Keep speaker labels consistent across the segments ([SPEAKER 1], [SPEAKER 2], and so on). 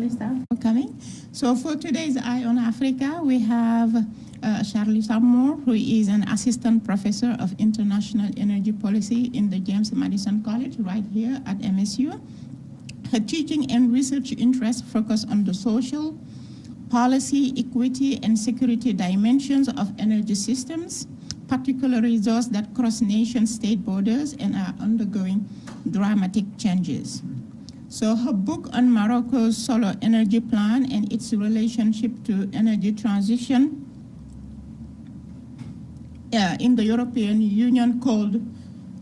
[SPEAKER 1] Sharlissa, for coming. So for today's Eye on Africa, we have Sharlissa Moore, who is an assistant professor of international energy policy in the James Madison College right here at MSU. Her teaching and research interests focus on the social, policy, equity, and security dimensions of energy systems, particularly those that cross nation-state borders and are undergoing dramatic changes. So her book on Morocco's solar energy plan and its relationship to energy transition in the European Union, called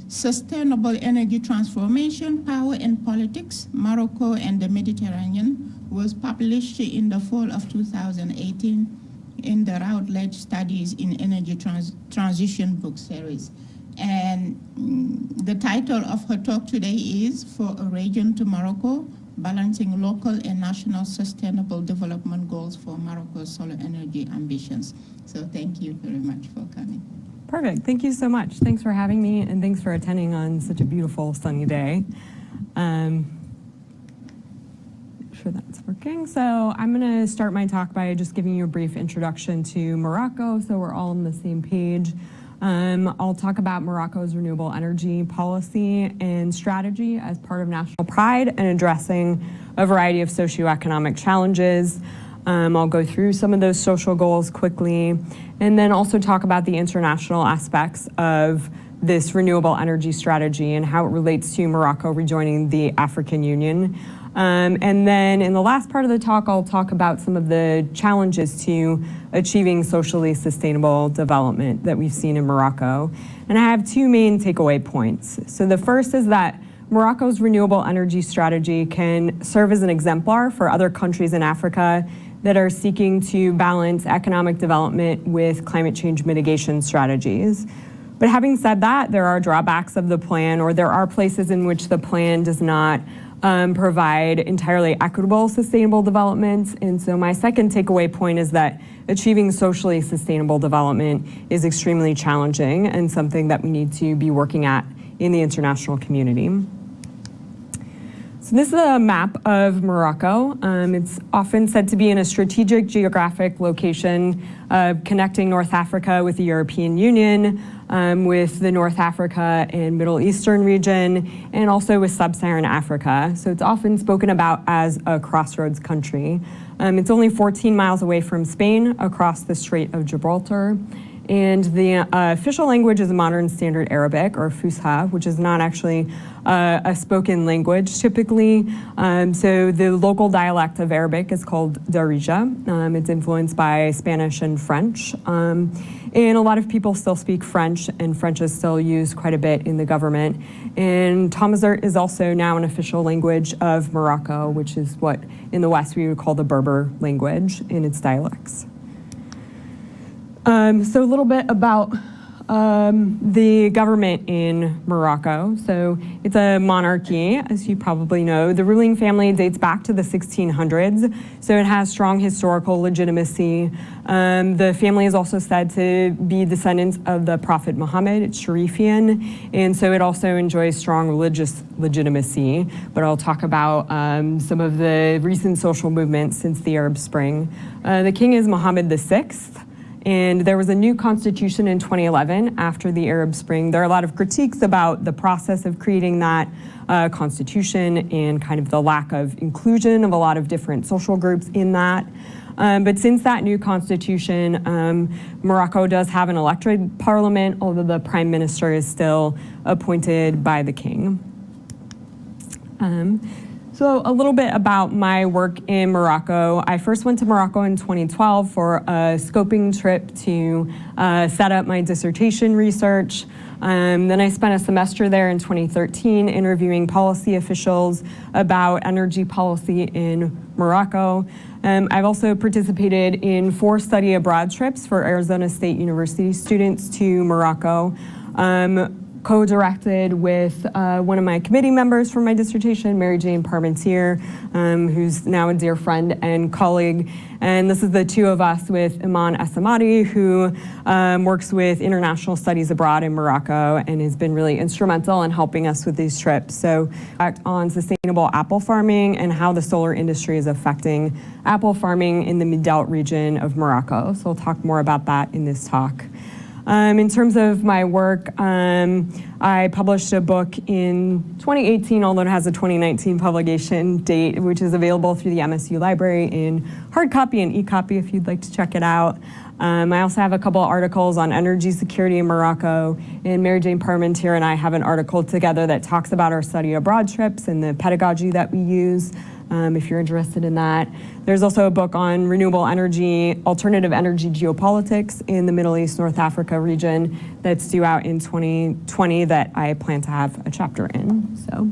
[SPEAKER 1] Sustainable Energy Transformation, Power and Politics, Morocco and the Mediterranean, was published in the fall of 2018 in the Drought Studies in Energy Transition book series. And the title of her talk today is For a Region to Morocco, Balancing Local and National Sustainable Development Goals for Morocco's Solar Energy Ambitions. So thank you very much for coming.
[SPEAKER 2] Perfect. Thank you so much. Thanks for having me, and thanks for attending on such a beautiful sunny day. Make sure that's working. So I'm going to start my talk by just giving you a brief introduction to Morocco, so we're all on the same page. I'll talk about Morocco's renewable energy policy and strategy as part of national pride and addressing a variety of socioeconomic challenges. I'll go through some of those social goals quickly, and then also talk about the international aspects of this renewable energy strategy and how it relates to Morocco rejoining the African Union. And then in the last part of the talk, I'll talk about some of the challenges to achieving socially sustainable development that we've seen in Morocco. And I have two main takeaway points. So the first is that Morocco's renewable energy strategy can serve as an exemplar for other countries in Africa that are seeking to balance economic development with climate change mitigation strategies. But having said that, there are drawbacks of the plan, or there are places in which the plan does not provide entirely equitable, sustainable development. And so my second takeaway point is that achieving socially sustainable development is extremely challenging and something that we need to be working at in the international community. So this is a map of Morocco. It's often said to be in a strategic geographic location connecting North Africa with the European Union, with the North Africa and Middle Eastern region, and also with Sub-Saharan Africa. So it's often spoken about as a crossroads country. It's only 14 miles away from Spain across the Strait of Gibraltar. And the official language is Modern Standard Arabic, or Fusha, which is not actually a spoken language typically. So the local dialect of Arabic is called Darija. It's influenced by Spanish and French. And a lot of people still speak French, and French is still used quite a bit in the government. And Tamazight is also now an official language of Morocco, which is what in the West we would call the Berber language in its dialects. So a little bit about the government in Morocco. So it's a monarchy, as you probably know. The ruling family dates back to the 1600s, so it has strong historical legitimacy. The family is also said to be descendants of the Prophet Muhammad. It's Sharifian, and so it also enjoys strong religious legitimacy. But I'll talk about some of the recent social movements since the Arab Spring. The king is Mohammed VI. And there was a new constitution in 2011 after the Arab Spring. There are a lot of critiques about the process of creating that constitution and kind of the lack of inclusion of a lot of different social groups in that. But since that new constitution, Morocco does have an elected parliament, although the prime minister is still appointed by the king. So a little bit about my work in Morocco. I first went to Morocco in 2012 for a scoping trip to set up my dissertation research. Then I spent a semester there in 2013 interviewing policy officials about energy policy in Morocco. I've also participated in 4 study abroad trips for Arizona State University students to Morocco. co-directed with one of my committee members for my dissertation, Mary Jane Parmentier, who's now a dear friend and colleague. And this is the two of us with Iman Essamadi, who works with international studies abroad in Morocco and has been really instrumental in helping us with these trips. So on sustainable apple farming and how the solar industry is affecting apple farming in the Midelt region of Morocco. So we'll talk more about that in this talk. In terms of my work, I published a book in 2018, although it has a 2019 publication date, which is available through the MSU library in hard copy and e-copy if you'd like to check it out. I also have a couple articles on energy security in Morocco, and Mary Jane Parmentier and I have an article together that talks about our study abroad trips and the pedagogy that we use. If you're interested in that. There's also a book on renewable energy, alternative energy geopolitics in the Middle East, North Africa region that's due out in 2020 that I plan to have a chapter in. So,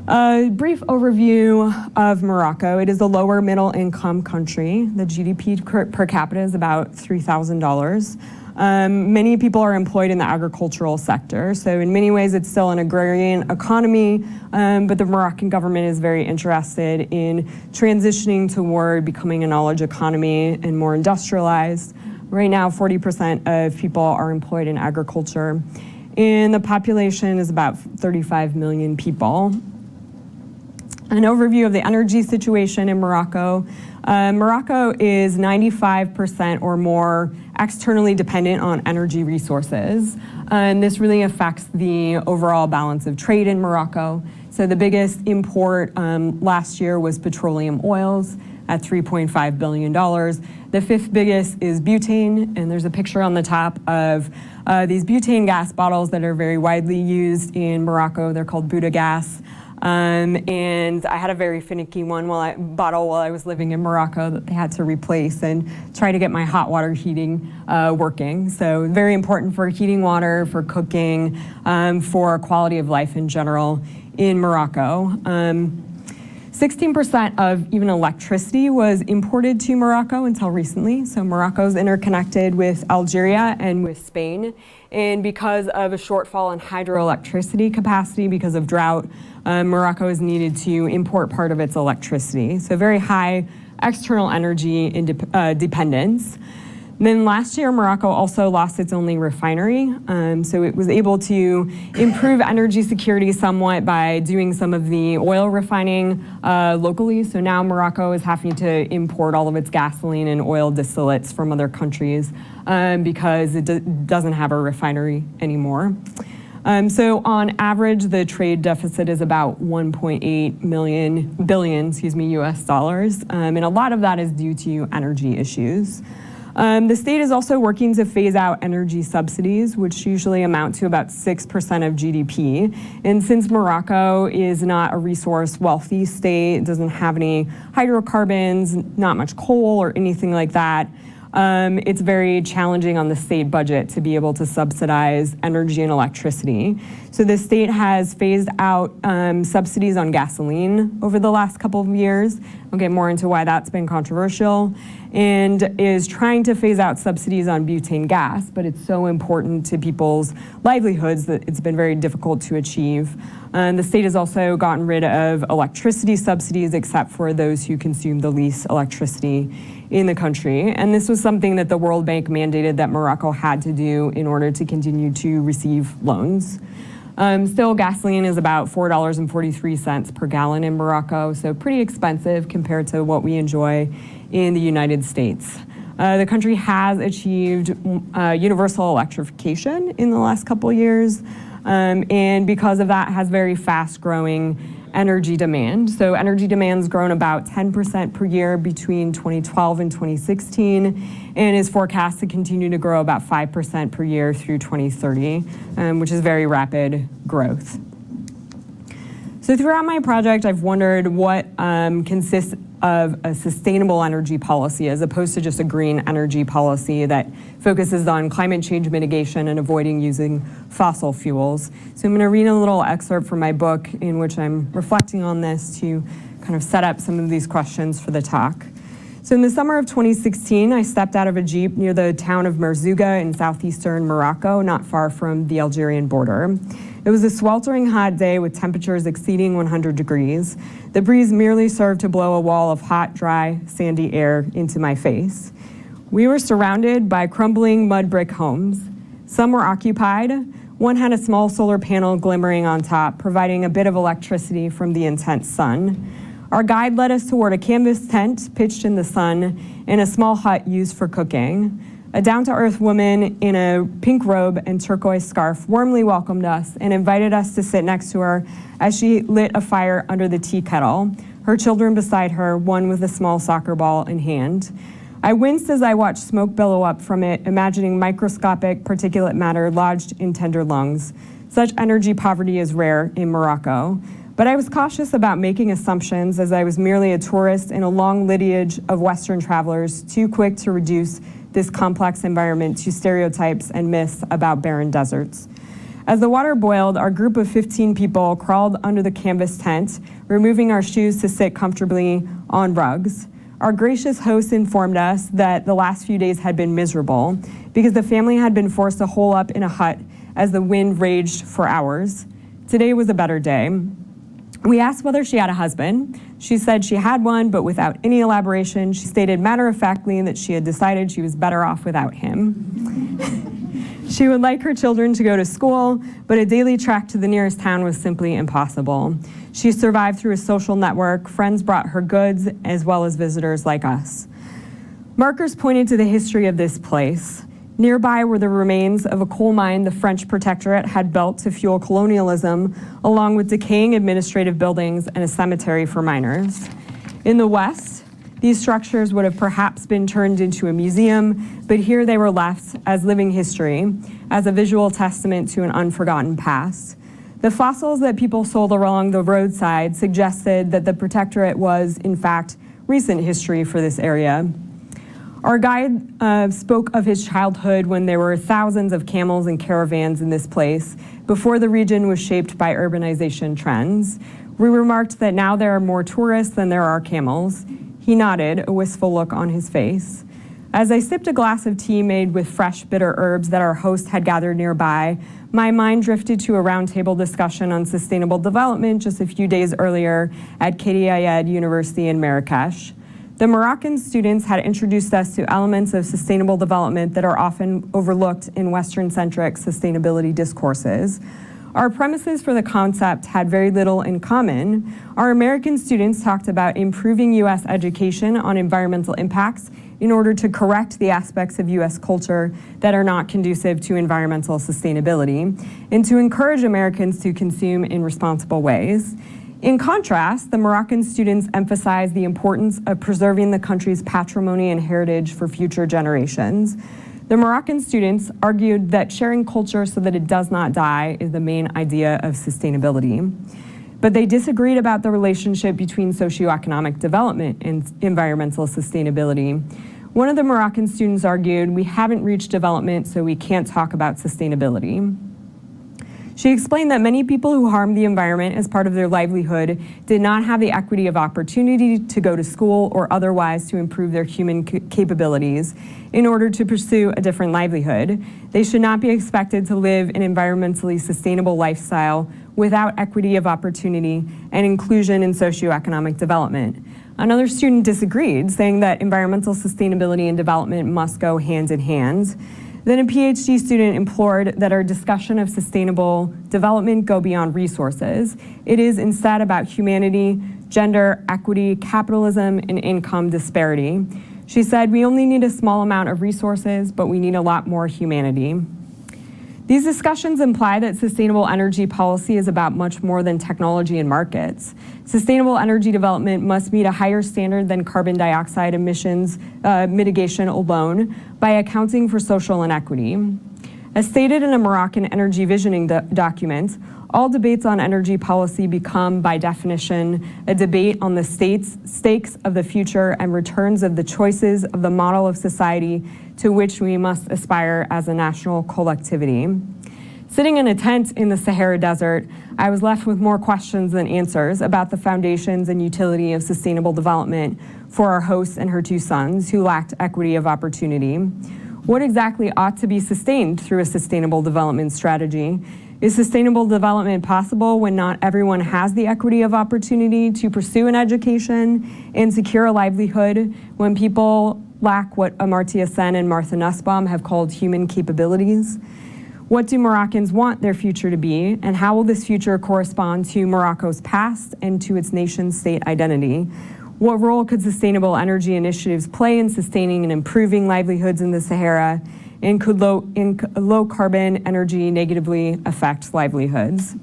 [SPEAKER 2] a brief overview of Morocco. It is a lower middle income country. The GDP per capita is about $3,000. Many people are employed in the agricultural sector, so in many ways it's still an agrarian economy, but the Moroccan government is very interested in transitioning toward becoming a knowledge economy and more industrialized. Right now, 40% of people are employed in agriculture, and the population is about 35 million people. An overview of the energy situation in Morocco. Morocco is 95% or more externally dependent on energy resources. And this really affects the overall balance of trade in Morocco. So the biggest import last year was petroleum oils at $3.5 billion. The fifth biggest is butane, and there's a picture on the top of these butane gas bottles that are very widely used in Morocco. They're called Buda gas. And I had a very finicky bottle while I was living in Morocco that they had to replace and try to get my hot water heating working. So very important for heating water, for cooking, for quality of life in general in Morocco. 16% of even electricity was imported to Morocco until recently. So Morocco is interconnected with Algeria and with Spain. And because of a shortfall in hydroelectricity capacity because of drought, Morocco is needed to import part of its electricity. So very high external energy dependence. And then last year, Morocco also lost its only refinery. So it was able to improve energy security somewhat by doing some of the oil refining locally. So now Morocco is having to import all of its gasoline and oil distillates from other countries because it doesn't have a refinery anymore. So on average, the trade deficit is about 1.8 billion US dollars. And a lot of that is due to energy issues. The state is also working to phase out energy subsidies, which usually amount to about 6% of GDP. And since Morocco is not a resource-wealthy state, it doesn't have any hydrocarbons, not much coal or anything like that, it's very challenging on the state budget to be able to subsidize energy and electricity. So the state has phased out subsidies on gasoline over the last couple of years. I'll get more into why that's been controversial, and is trying to phase out subsidies on butane gas, but it's so important to people's livelihoods that it's been very difficult to achieve. The state has also gotten rid of electricity subsidies except for those who consume the least electricity in the country. And this was something that the World Bank mandated that Morocco had to do in order to continue to receive loans. Still, gasoline is about $4.43 per gallon in Morocco, so pretty expensive compared to what we enjoy in the United States. The country has achieved universal electrification in the last couple of years, and because of that has very fast-growing energy demand. So energy demand's grown about 10% per year between 2012 and 2016, and is forecast to continue to grow about 5% per year through 2030, which is very rapid growth. So throughout my project, I've wondered what consists of a sustainable energy policy as opposed to just a green energy policy that focuses on climate change mitigation and avoiding using fossil fuels. So I'm going to read a little excerpt from my book in which I'm reflecting on this to kind of set up some of these questions for the talk. So in the summer of 2016, I stepped out of a Jeep near the town of Merzouga in southeastern Morocco, not far from the Algerian border. It was a sweltering hot day with temperatures exceeding 100 degrees. The breeze merely served to blow a wall of hot, dry, sandy air into my face. We were surrounded by crumbling mud brick homes. Some were occupied. One had a small solar panel glimmering on top, providing a bit of electricity from the intense sun. Our guide led us toward a canvas tent pitched in the sun and a small hut used for cooking. A down-to-earth woman in a pink robe and turquoise scarf warmly welcomed us and invited us to sit next to her as she lit a fire under the tea kettle, her children beside her, one with a small soccer ball in hand. I winced as I watched smoke billow up from it, imagining microscopic particulate matter lodged in tender lungs. Such energy poverty is rare in Morocco. But I was cautious about making assumptions, as I was merely a tourist in a long lineage of Western travelers, too quick to reduce this complex environment to stereotypes and myths about barren deserts. As the water boiled, our group of 15 people crawled under the canvas tent, removing our shoes to sit comfortably on rugs. Our gracious host informed us that the last few days had been miserable because the family had been forced to hole up in a hut as the wind raged for hours. Today was a better day. We asked whether she had a husband. She said she had one, but without any elaboration. She stated matter-of-factly that she had decided she was better off without him. She would like her children to go to school, but a daily trek to the nearest town was simply impossible. She survived through a social network. Friends brought her goods, as well as visitors like us. Markers pointed to the history of this place. Nearby were the remains of a coal mine the French protectorate had built to fuel colonialism, along with decaying administrative buildings and a cemetery for miners. In the west, these structures would have perhaps been turned into a museum, but here they were left as living history, as a visual testament to an unforgotten past. The fossils that people sold along the roadside suggested that the protectorate was, in fact, recent history for this area. Our guide spoke of his childhood when there were thousands of camels and caravans in this place, before the region was shaped by urbanization trends. We remarked that now there are more tourists than there are camels. He nodded, a wistful look on his face. As I sipped a glass of tea made with fresh, bitter herbs that our host had gathered nearby, my mind drifted to a roundtable discussion on sustainable development just a few days earlier at Kadi Ayed University in Marrakesh. The Moroccan students had introduced us to elements of sustainable development that are often overlooked in Western-centric sustainability discourses. Our premises for the concept had very little in common. Our American students talked about improving U.S. education on environmental impacts in order to correct the aspects of U.S. culture that are not conducive to environmental sustainability, and to encourage Americans to consume in responsible ways. In contrast, the Moroccan students emphasized the importance of preserving the country's patrimony and heritage for future generations. The Moroccan students argued that sharing culture so that it does not die is the main idea of sustainability. But they disagreed about the relationship between socioeconomic development and environmental sustainability. One of the Moroccan students argued, "We haven't reached development, so we can't talk about sustainability." She explained that many people who harm the environment as part of their livelihood did not have the equity of opportunity to go to school or otherwise to improve their human capabilities in order to pursue a different livelihood. They should not be expected to live an environmentally sustainable lifestyle without equity of opportunity and inclusion in socioeconomic development. Another student disagreed, saying that environmental sustainability and development must go hand in hand. Then a PhD student implored that our discussion of sustainable development go beyond resources. It is instead about humanity, gender, equity, capitalism, and income disparity. She said, "We only need a small amount of resources, but we need a lot more humanity." These discussions imply that sustainable energy policy is about much more than technology and markets. Sustainable energy development must meet a higher standard than carbon dioxide emissions mitigation alone by accounting for social inequity. As stated in a Moroccan energy visioning document, all debates on energy policy become, by definition, a debate on the stakes of the future and returns of the choices of the model of society to which we must aspire as a national collectivity. Sitting in a tent in the Sahara Desert, I was left with more questions than answers about the foundations and utility of sustainable development for our host and her two sons who lacked equity of opportunity. What exactly ought to be sustained through a sustainable development strategy? Is sustainable development possible when not everyone has the equity of opportunity to pursue an education and secure a livelihood, when people lack what Amartya Sen and Martha Nussbaum have called human capabilities? What do Moroccans want their future to be, and how will this future correspond to Morocco's past and to its nation-state identity? What role could sustainable energy initiatives play in sustaining and improving livelihoods in the Sahara, and could low-carbon energy negatively affect livelihoods?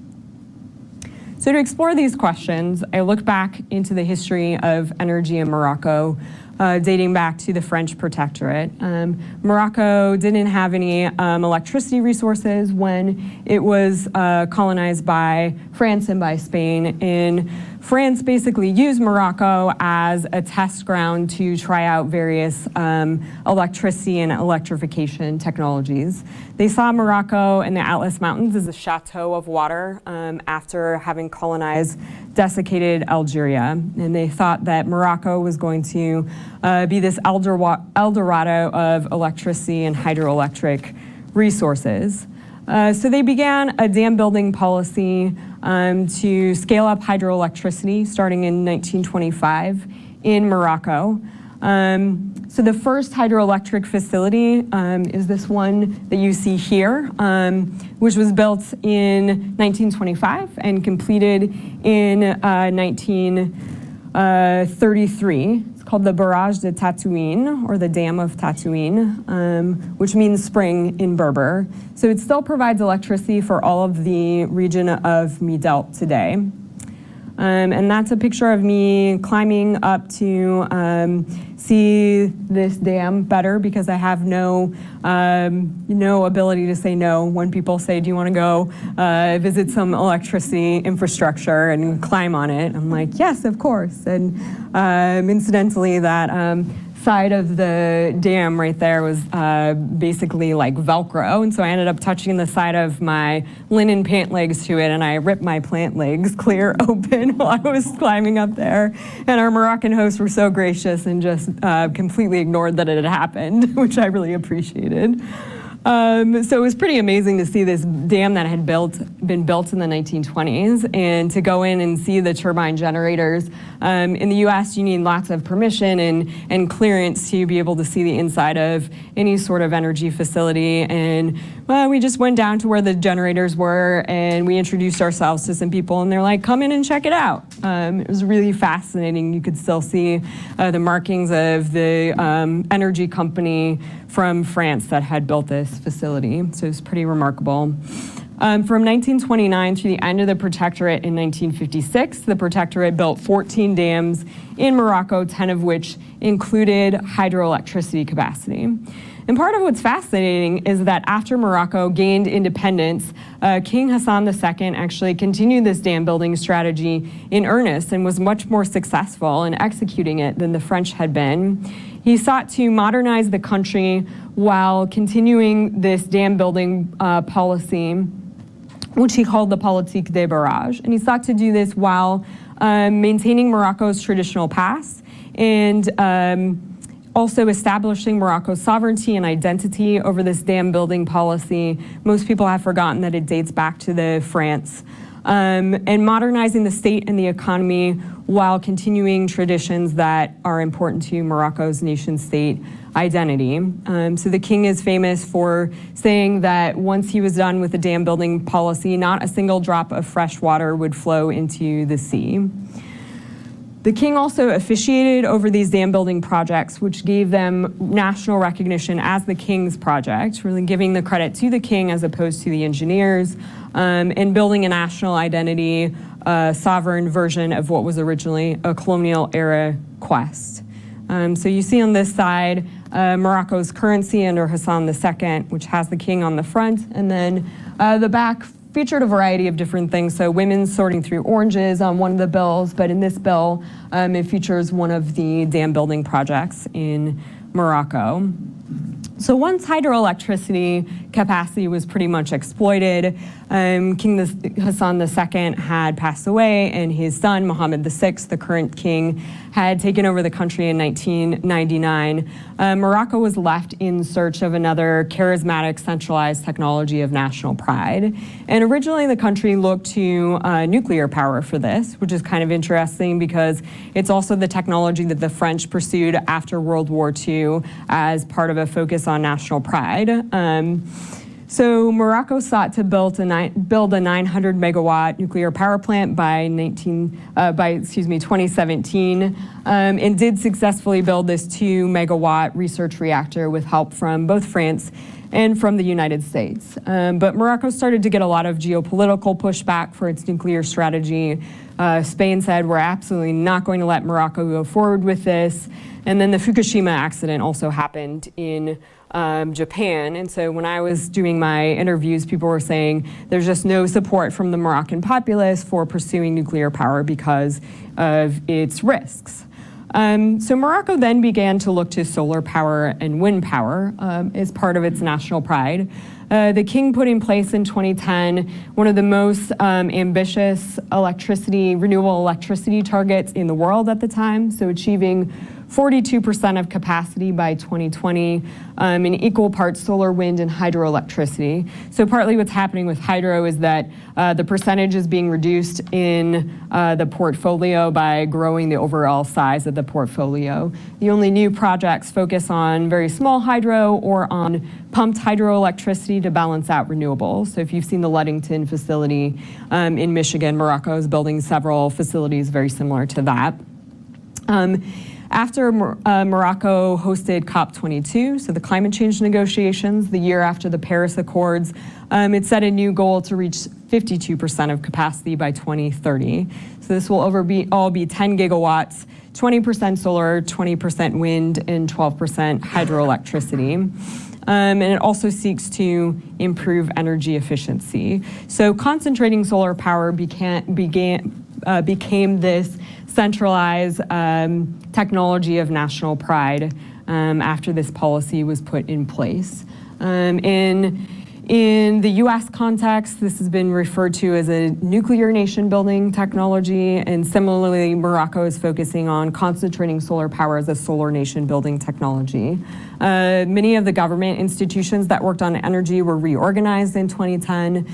[SPEAKER 2] So to explore these questions, I look back into the history of energy in Morocco, dating back to the French protectorate. Morocco didn't have any electricity resources when it was colonized by France and by Spain. And France basically used Morocco as a test ground to try out various electricity and electrification technologies. They saw Morocco and the Atlas Mountains as a chateau of water after having colonized desiccated Algeria. And they thought that Morocco was going to be this Eldorado of electricity and hydroelectric resources. So they began a dam building policy to scale up hydroelectricity starting in 1925 in Morocco. So the first hydroelectric facility is this one that you see here, which was built in 1925 and completed in 1933. It's called the Barrage de Tatouine, or the Dam of Tatouine, which means spring in Berber. So it still provides electricity for all of the region of Midelt today. And that's a picture of me climbing up to see this dam better, because I have no ability to say no when people say, do you want to go visit some electricity infrastructure and climb on it? I'm like, yes, of course. And incidentally, that side of the dam right there was basically like Velcro, and so I ended up touching the side of my linen pant legs to it, and I ripped my pant legs clear open while I was climbing up there. And our Moroccan hosts were so gracious and just completely ignored that it had happened, which I really appreciated. So it was pretty amazing to see this dam that had been built in the 1920s, and to go in and see the turbine generators. In the US, you need lots of permission and clearance to be able to see the inside of any sort of energy facility. And well, we just went down to where the generators were, and we introduced ourselves to some people, and they're like, come in and check it out. It was really fascinating. You could still see the markings of the energy company from France that had built this facility. So it's pretty remarkable. From 1929 to the end of the Protectorate in 1956, the Protectorate built 14 dams in Morocco, 10 of which included hydroelectricity capacity. And part of what's fascinating is that after Morocco gained independence, King Hassan II actually continued this dam building strategy in earnest and was much more successful in executing it than the French had been. He sought to modernize the country while continuing this dam building policy, which he called the politique des barrages. And he sought to do this while maintaining Morocco's traditional past and also establishing Morocco's sovereignty and identity over this dam building policy. Most people have forgotten that it dates back to the France. And modernizing the state and the economy while continuing traditions that are important to Morocco's nation-state identity. So the king is famous for saying that once he was done with the dam building policy, not a single drop of fresh water would flow into the sea. The king also officiated over these dam building projects, which gave them national recognition as the king's project, really giving the credit to the king as opposed to the engineers, and building a national identity, sovereign version of what was originally a colonial era quest. So you see on this side, Morocco's currency under Hassan II, which has the king on the front, and then the back featured a variety of different things. So women sorting through oranges on one of the bills, but in this bill, it features one of the dam building projects in Morocco. So once hydroelectricity capacity was pretty much exploited. King Hassan II had passed away, and his son, Mohammed VI, the current king, had taken over the country in 1999. Morocco was left in search of another charismatic, centralized technology of national pride. And originally, the country looked to nuclear power for this, which is kind of interesting because it's also the technology that the French pursued after World War II as part of a focus on national pride. So Morocco sought to build a 900 megawatt nuclear power plant by 2017, and did successfully build this 2 megawatt research reactor with help from both France and from the United States. But Morocco started to get a lot of geopolitical pushback for its nuclear strategy. Spain said, we're absolutely not going to let Morocco go forward with this. And then the Fukushima accident also happened in Japan. And so when I was doing my interviews, people were saying there's just no support from the Moroccan populace for pursuing nuclear power because of its risks. So Morocco then began to look to solar power and wind power as part of its national pride. The king put in place in 2010 one of the most ambitious renewable electricity targets in the world at the time, so achieving 42% of capacity by 2020 in equal parts solar, wind, and hydroelectricity. So partly what's happening with hydro is that the percentage is being reduced in the portfolio by growing the overall size of the portfolio. The only new projects focus on very small hydro or on pumped hydroelectricity to balance out renewables. So if you've seen the Ludington facility in Michigan, Morocco is building several facilities very similar to that. After Morocco hosted COP22, so the climate change negotiations, the year after the Paris Accords, it set a new goal to reach 52% of capacity by 2030. So this will all be 10 gigawatts, 20% solar, 20% wind, and 12% hydroelectricity. And it also seeks to improve energy efficiency. So concentrating solar power became this centralized technology of national pride after this policy was put in place. In the US context, this has been referred to as a nuclear nation building technology, and similarly, Morocco is focusing on concentrating solar power as a solar nation building technology. Many of the government institutions that worked on energy were reorganized in 2010.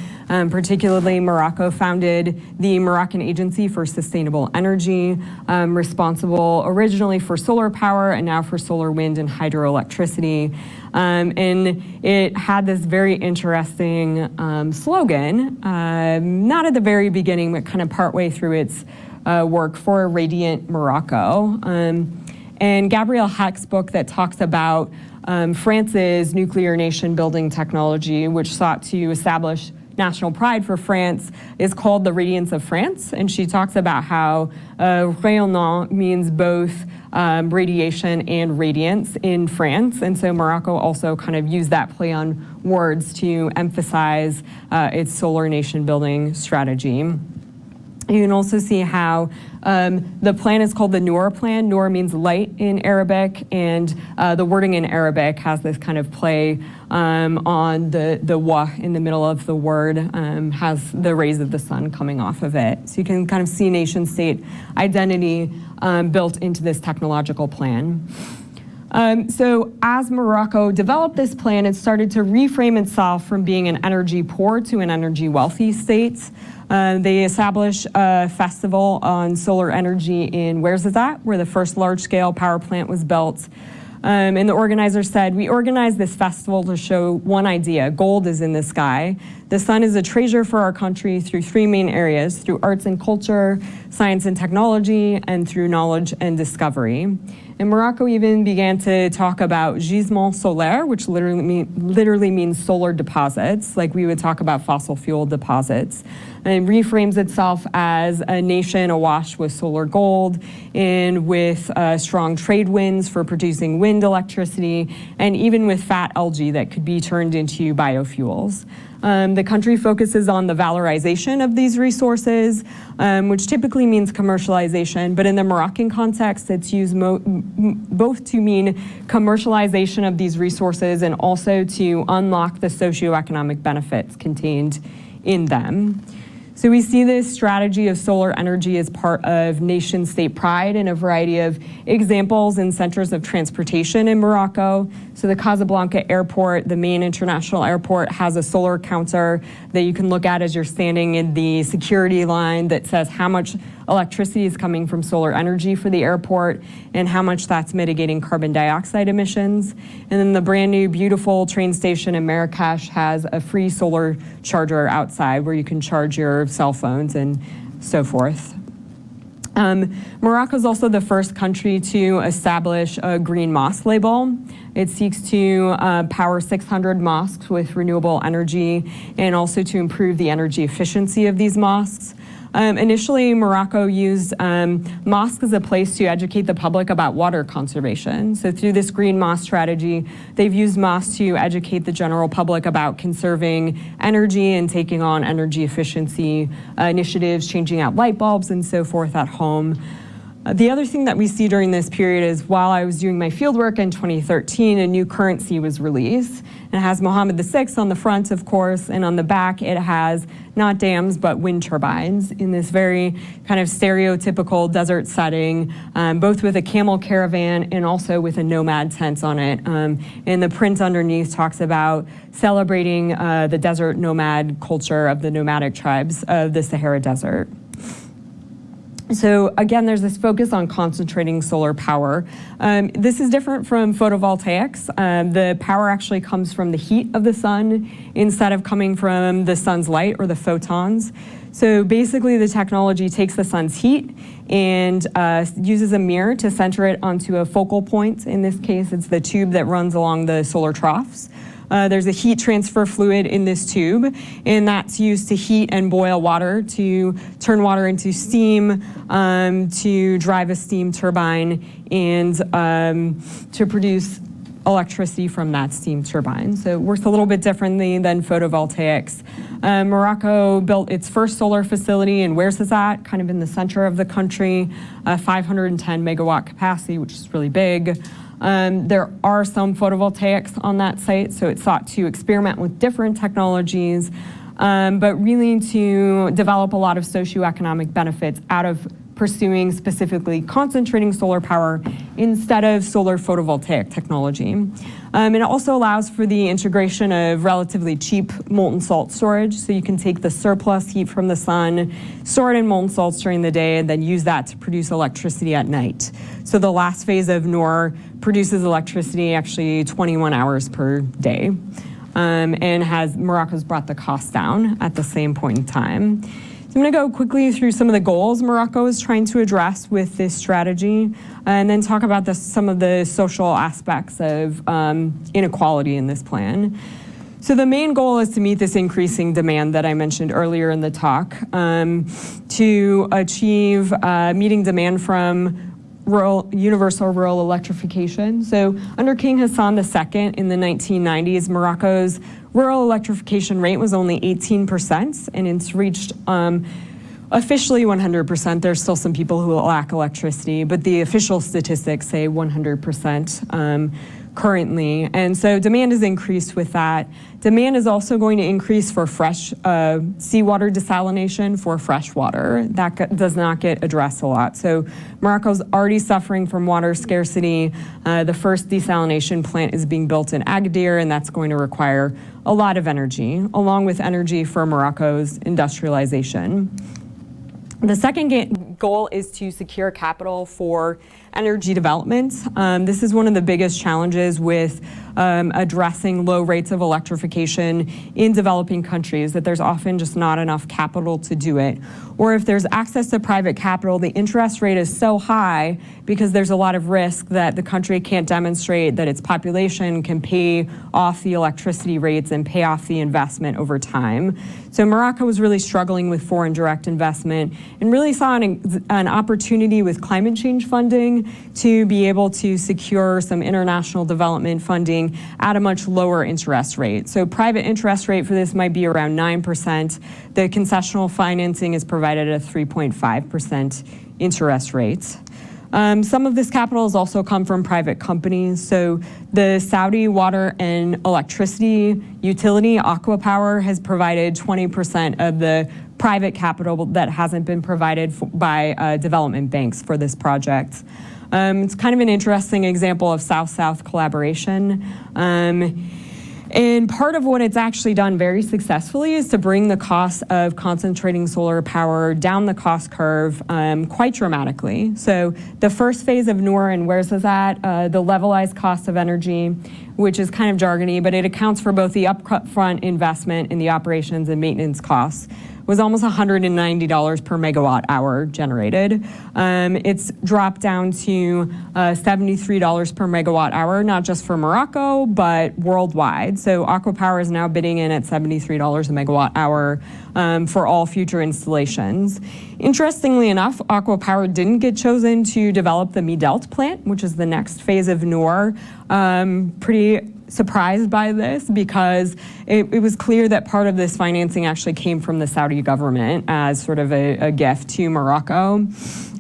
[SPEAKER 2] Particularly, Morocco founded the Moroccan Agency for Sustainable Energy, responsible originally for solar power and now for solar, wind, and hydroelectricity. And it had this very interesting slogan, not at the very beginning, but kind of partway through its work, for a radiant Morocco. And Gabrielle Heck's book that talks about France's nuclear nation building technology, which sought to establish national pride for France, is called The Radiance of France. And she talks about how rayonnant means both radiation and radiance in France. And so Morocco also kind of used that play on words to emphasize its solar nation building strategy. You can also see how the plan is called the Noor plan. Noor means light in Arabic, and the wording in Arabic has this kind of play on the wa in the middle of the word, has the rays of the sun coming off of it. So you can kind of see nation-state identity built into this technological plan. So as Morocco developed this plan, it started to reframe itself from being an energy poor to an energy wealthy state. They established a festival on solar energy in Ouarzazate, where the first large-scale power plant was built. And the organizers said, we organized this festival to show one idea: gold is in the sky. The sun is a treasure for our country through three main areas: through arts and culture, science and technology, and through knowledge and discovery. And Morocco even began to talk about gisements solaires, which literally means solar deposits, like we would talk about fossil fuel deposits, and reframes itself as a nation awash with solar gold and with strong trade winds for producing wind electricity, and even with fat algae that could be turned into biofuels. The country focuses on the valorization of these resources, which typically means commercialization, but in the Moroccan context, it's used both to mean commercialization of these resources and also to unlock the socioeconomic benefits contained in them. So we see this strategy of solar energy as part of nation-state pride in a variety of examples in centers of transportation in Morocco. So the Casablanca Airport, the main international airport, has a solar counter that you can look at as you're standing in the security line that says how much electricity is coming from solar energy for the airport and how much that's mitigating carbon dioxide emissions. And then the brand new beautiful train station in Marrakesh has a free solar charger outside where you can charge your cell phones and so forth. Morocco is also the first country to establish a green mosque label. It seeks to power 600 mosques with renewable energy and also to improve the energy efficiency of these mosques. Initially, Morocco used mosques as a place to educate the public about water conservation. So through this green mosque strategy, they've used mosques to educate the general public about conserving energy and taking on energy efficiency initiatives, changing out light bulbs and so forth at home. The other thing that we see during this period is while I was doing my fieldwork in 2013, a new currency was released. It has Mohammed VI on the front, of course, and on the back it has not dams, but wind turbines in this very kind of stereotypical desert setting, both with a camel caravan and also with a nomad tent on it. And the print underneath talks about celebrating the desert nomad culture of the nomadic tribes of the Sahara Desert. So again, there's this focus on concentrating solar power. This is different from photovoltaics. The power actually comes from the heat of the sun instead of coming from the sun's light or the photons. So basically the technology takes the sun's heat and uses a mirror to center it onto a focal point. In this case, it's the tube that runs along the solar troughs. There's a heat transfer fluid in this tube, and that's used to heat and boil water to turn water into steam, to drive a steam turbine, and to produce electricity from that steam turbine. So it works a little bit differently than photovoltaics. Morocco built its first solar facility in Ouarzazate, kind of in the center of the country, 510 megawatt capacity, which is really big. There are some photovoltaics on that site, so it sought to experiment with different technologies, but really to develop a lot of socioeconomic benefits out of pursuing specifically concentrating solar power instead of solar photovoltaic technology. And it also allows for the integration of relatively cheap molten salt storage, so you can take the surplus heat from the sun, store it in molten salts during the day, and then use that to produce electricity at night. So the last phase of Noor produces electricity actually 21 hours per day, and Morocco's brought the cost down at the same point in time. So I'm going to go quickly through some of the goals Morocco is trying to address with this strategy, and then talk about some of the social aspects of inequality in this plan. So the main goal is to meet this increasing demand that I mentioned earlier in the talk, to achieve meeting demand from universal rural electrification. So under King Hassan II in the 1990s, Morocco's rural electrification rate was only 18%, and it's reached officially 100%. There's still some people who lack electricity, but the official statistics say 100% currently. And so demand has increased with that. Demand is also going to increase for fresh seawater desalination for fresh water. That does not get addressed a lot. So Morocco's already suffering from water scarcity. The first desalination plant is being built in Agadir, and that's going to require a lot of energy, along with energy for Morocco's industrialization. The second goal is to secure capital for energy development. This is one of the biggest challenges with addressing low rates of electrification in developing countries, that there's often just not enough capital to do it. Or if there's access to private capital, the interest rate is so high because there's a lot of risk that the country can't demonstrate that its population can pay off the electricity rates and pay off the investment over time. So Morocco was really struggling with foreign direct investment and really saw an opportunity with climate change funding to be able to secure some international development funding financing at a much lower interest rate. So private interest rate for this might be around 9%. The concessional financing is provided at a 3.5% interest rate. Some of this capital has also come from private companies. So the Saudi water and electricity utility, Aqua Power, has provided 20% of the private capital that hasn't been provided by development banks for this project. It's kind of an interesting example of South-South collaboration. And part of what it's actually done very successfully is to bring the cost of concentrating solar power down the cost curve quite dramatically. So the first phase of Noor, and where's this at? The levelized cost of energy, which is kind of jargony, but it accounts for both the upfront investment and the operations and maintenance costs, was almost $190 per megawatt hour generated. It's dropped down to $73 per megawatt hour, not just for Morocco, but worldwide. So Aqua Power is now bidding in at $73 a megawatt hour for all future installations. Interestingly enough, Aqua Power didn't get chosen to develop the Midelt plant, which is the next phase of Noor. Pretty surprised by this because it was clear that part of this financing actually came from the Saudi government as sort of a gift to Morocco.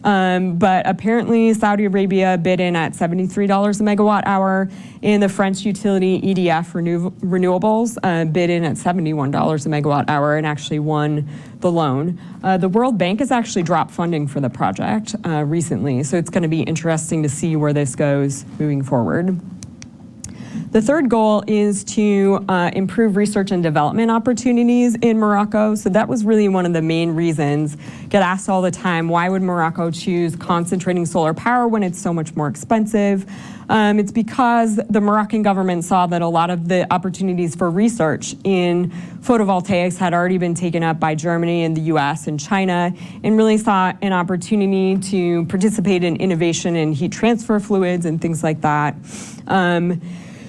[SPEAKER 2] But apparently Saudi Arabia bid in at $73 a megawatt hour, and the French utility EDF Renewables bid in at $71 a megawatt hour and actually won the loan. The World Bank has actually dropped funding for the project recently, so it's going to be interesting to see where this goes moving forward. The third goal is to improve research and development opportunities in Morocco. So that was really one of the main reasons. Get asked all the time, why would Morocco choose concentrating solar power when it's so much more expensive? It's because the Moroccan government saw that a lot of the opportunities for research in photovoltaics had already been taken up by Germany and the US and China, and really saw an opportunity to participate in innovation in heat transfer fluids and things like that.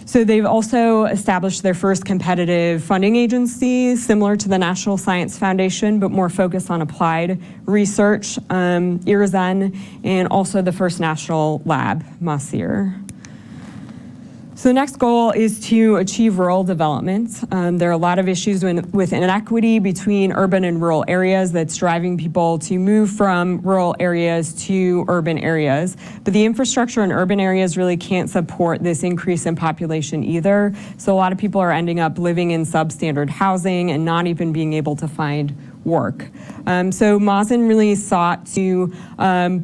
[SPEAKER 2] So they've also established their first competitive funding agency, similar to the National Science Foundation, but more focused on applied research, IRZEN, and also the first national lab, MASEN. So the next goal is to achieve rural development. There are a lot of issues with inequity between urban and rural areas that's driving people to move from rural areas to urban areas. But the infrastructure in urban areas really can't support this increase in population either. So a lot of people are ending up living in substandard housing and not even being able to find work. So MASEN really sought to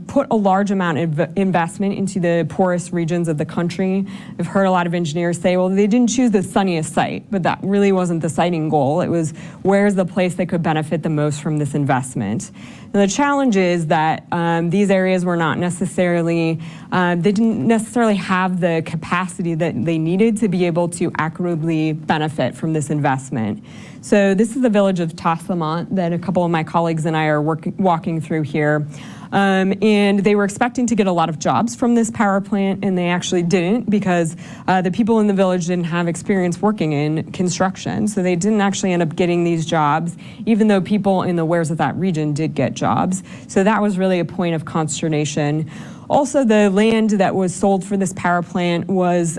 [SPEAKER 2] put a large amount of investment into the poorest regions of the country. I've heard a lot of engineers say, well, they didn't choose the sunniest site, but that really wasn't the siting goal. It was, where's the place that could benefit the most from this investment? And the challenge is that these areas were not necessarily, they didn't necessarily have the capacity that they needed to be able to equitably benefit from this investment. So this is the village of Tassamont that a couple of my colleagues and I are walking through here. And they were expecting to get a lot of jobs from this power plant, and they actually didn't because the people in the village didn't have experience working in construction. So they didn't actually end up getting these jobs, even though people in the wares of that region did get jobs. So that was really a point of consternation. Also, the land that was sold for this power plant was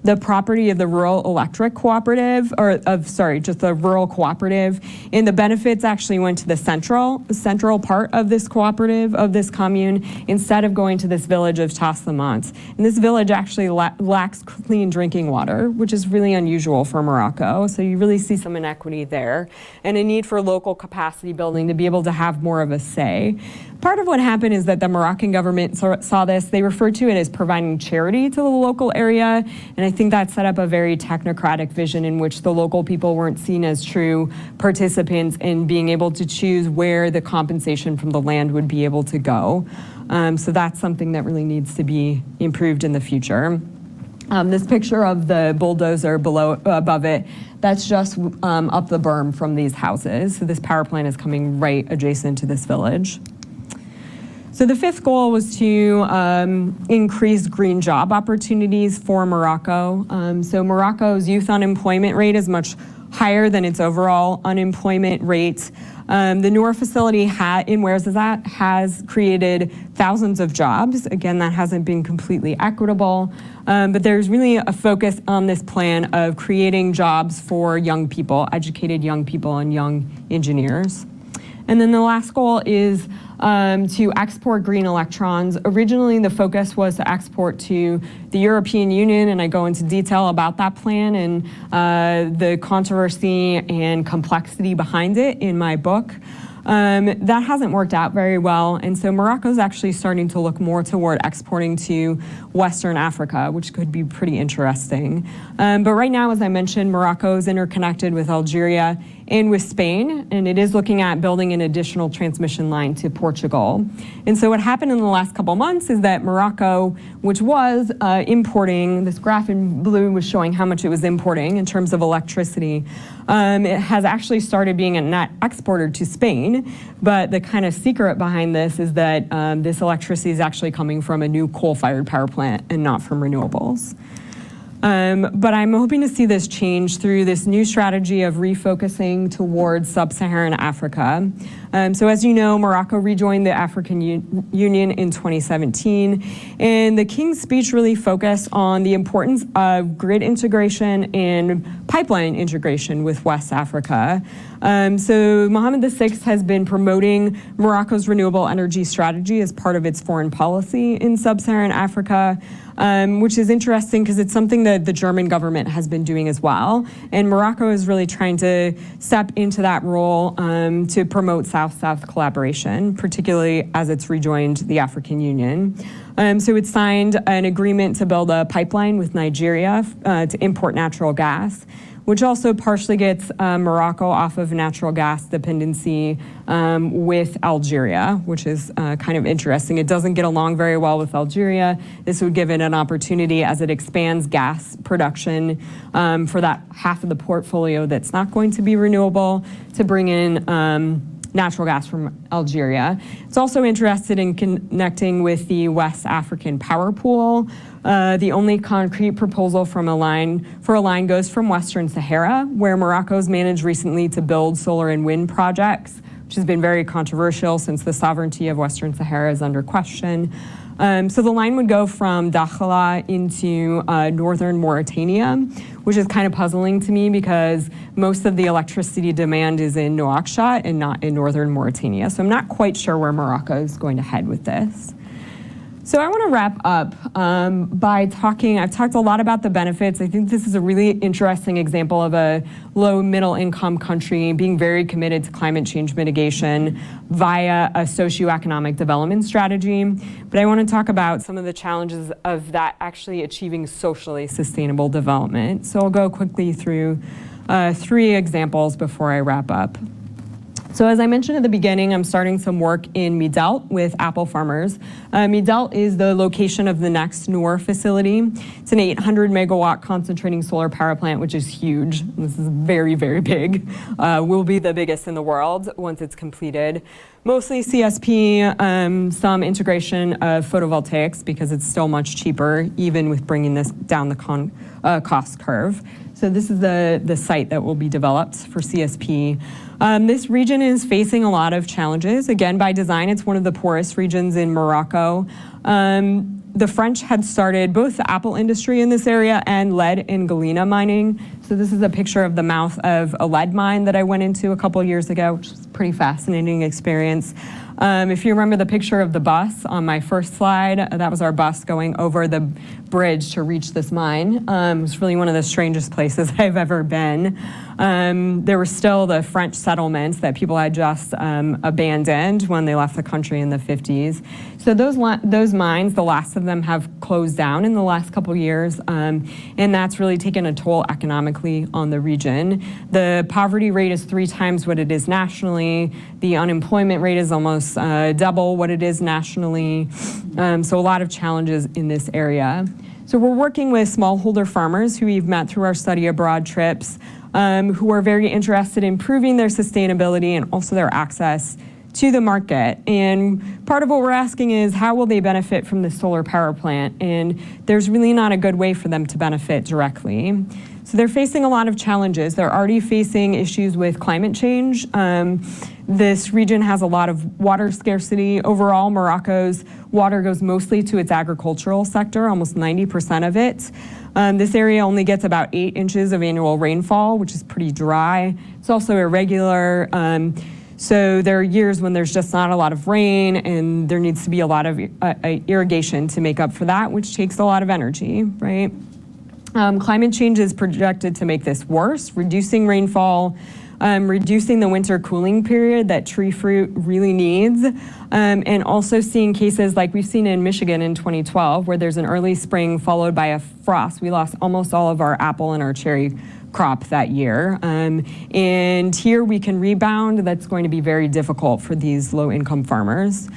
[SPEAKER 2] the property of the rural electric cooperative, just the rural cooperative, and the benefits actually went to the central part of this cooperative, of this commune, instead of going to this village of Tassamont. And this village actually lacks clean drinking water, which is really unusual for Morocco, so you really see some inequity there, and a need for local capacity building to be able to have more of a say. Part of what happened is that the Moroccan government saw this. They referred to it as providing charity to the local area, and I think that set up a very technocratic vision in which the local people weren't seen as true participants in being able to choose where the compensation from the land would be able to go. So that's something that really needs to be improved in the future. This picture of the bulldozer above it, that's just up the berm from these houses. So this power plant is coming right adjacent to this village. So the fifth goal was to increase green job opportunities for Morocco. So Morocco's youth unemployment rate is much higher than its overall unemployment rate. The Noor facility in Ouarzazate has created thousands of jobs. Again, that hasn't been completely equitable, but there's really a focus on this plan of creating jobs for young people, educated young people and young engineers. And then the last goal is to export green electrons. Originally, the focus was to export to the European Union, and I go into detail about that plan and the controversy and complexity behind it in my book. That hasn't worked out very well, and so Morocco's actually starting to look more toward exporting to Western Africa, which could be pretty interesting. But right now, as I mentioned, Morocco is interconnected with Algeria and with Spain, and it is looking at building an additional transmission line to Portugal. And so what happened in the last couple months is that Morocco, which was importing, this graph in blue was showing how much it was importing in terms of electricity, it has actually started being a net exporter to Spain, but the kind of secret behind this is that this electricity is actually coming from a new coal-fired power plant and not from renewables. But I'm hoping to see this change through this new strategy of refocusing towards sub-Saharan Africa. So as you know, Morocco rejoined the African Union in 2017, and the King's speech really focused on the importance of grid integration and pipeline integration with West Africa. So Mohammed VI has been promoting Morocco's renewable energy strategy as part of its foreign policy in sub-Saharan Africa, which is interesting because it's something that the German government has been doing as well. And Morocco is really trying to step into that role to promote South-South collaboration, particularly as it's rejoined the African Union. So it signed an agreement to build a pipeline with Nigeria to import natural gas, which also partially gets Morocco off of natural gas dependency with Algeria, which is kind of interesting. It doesn't get along very well with Algeria. This would give it an opportunity as it expands gas production for that half of the portfolio that's not going to be renewable to bring in natural gas from Algeria. It's also interested in connecting with the West African power pool. The only concrete proposal for a line goes from Western Sahara, where Morocco's managed recently to build solar and wind projects, which has been very controversial since the sovereignty of Western Sahara is under question. So the line would go from Dakhla into northern Mauritania, which is kind of puzzling to me because most of the electricity demand is in Nouakchott and not in northern Mauritania. So I'm not quite sure where Morocco is going to head with this. So I want to wrap up by I've talked a lot about the benefits. I think this is a really interesting example of a low middle income country being very committed to climate change mitigation via a socioeconomic development strategy. But I want to talk about some of the challenges of that actually achieving socially sustainable development. So I'll go quickly through 3 examples before I wrap up. So as I mentioned at the beginning, I'm starting some work in Midelt with apple farmers. Midelt is the location of the next Noor facility. It's an 800 megawatt concentrating solar power plant, which is huge. This is very, very big. Will be the biggest in the world once it's completed. Mostly CSP, some integration of photovoltaics because it's still much cheaper, even with bringing this down the cost curve. So this is the site that will be developed for CSP. This region is facing a lot of challenges. Again, by design, it's one of the poorest regions in Morocco. The French had started both the apple industry in this area and lead and galena mining. So this is a picture of the mouth of a lead mine that I went into a couple years ago, which is a pretty fascinating experience. If you remember the picture of the bus on my first slide, that was our bus going over the bridge to reach this mine. It was really one of the strangest places I've ever been. There were still the French settlements that people had just abandoned when they left the country in the 50s. So those mines, the last of them have closed down in the last couple years, and that's really taken a toll economically on the region. The poverty rate is 3 times what it is nationally. The unemployment rate is almost double what it is nationally. So a lot of challenges in this area. So we're working with smallholder farmers who we've met through our study abroad trips, who are very interested in improving their sustainability and also their access to the market. And part of what we're asking is, how will they benefit from the solar power plant? And there's really not a good way for them to benefit directly. So they're facing a lot of challenges. They're already facing issues with climate change. This region has a lot of water scarcity. Overall, Morocco's water goes mostly to its agricultural sector, almost 90% of it. This area only gets about 8 inches of annual rainfall, which is pretty dry. It's also irregular. So there are years when there's just not a lot of rain, and there needs to be a lot of irrigation to make up for that, which takes a lot of energy, right? Climate change is projected to make this worse, reducing rainfall, reducing the winter cooling period that tree fruit really needs, and also seeing cases like we've seen in Michigan in 2012, where there's an early spring followed by a frost. We lost almost all of our apple and our cherry crop that year. And here we can rebound. That's going to be very difficult for these low-income farmers.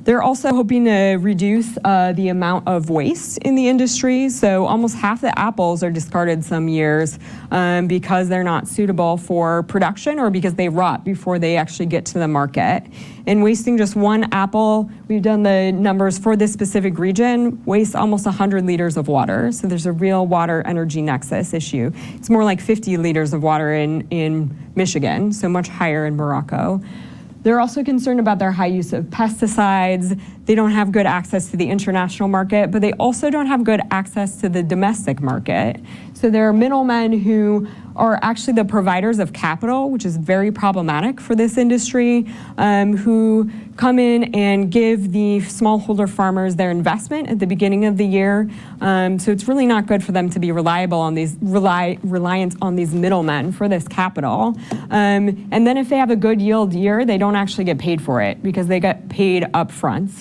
[SPEAKER 2] They're also hoping to reduce the amount of waste in the industry. So almost half the apples are discarded some years because they're not suitable for production or because they rot before they actually get to the market. And wasting just one apple, we've done the numbers for this specific region, wastes almost 100 liters of water. So there's a real water energy nexus issue. It's more like 50 liters of water in Michigan, so much higher in Morocco. They're also concerned about their high use of pesticides. They don't have good access to the international market, but they also don't have good access to the domestic market. So there are middlemen who are actually the providers of capital, which is very problematic for this industry, who come in and give the smallholder farmers their investment at the beginning of the year. So it's really not good for them to be reliant on these middlemen for this capital. And then if they have a good yield year, they don't actually get paid for it because they get paid up front.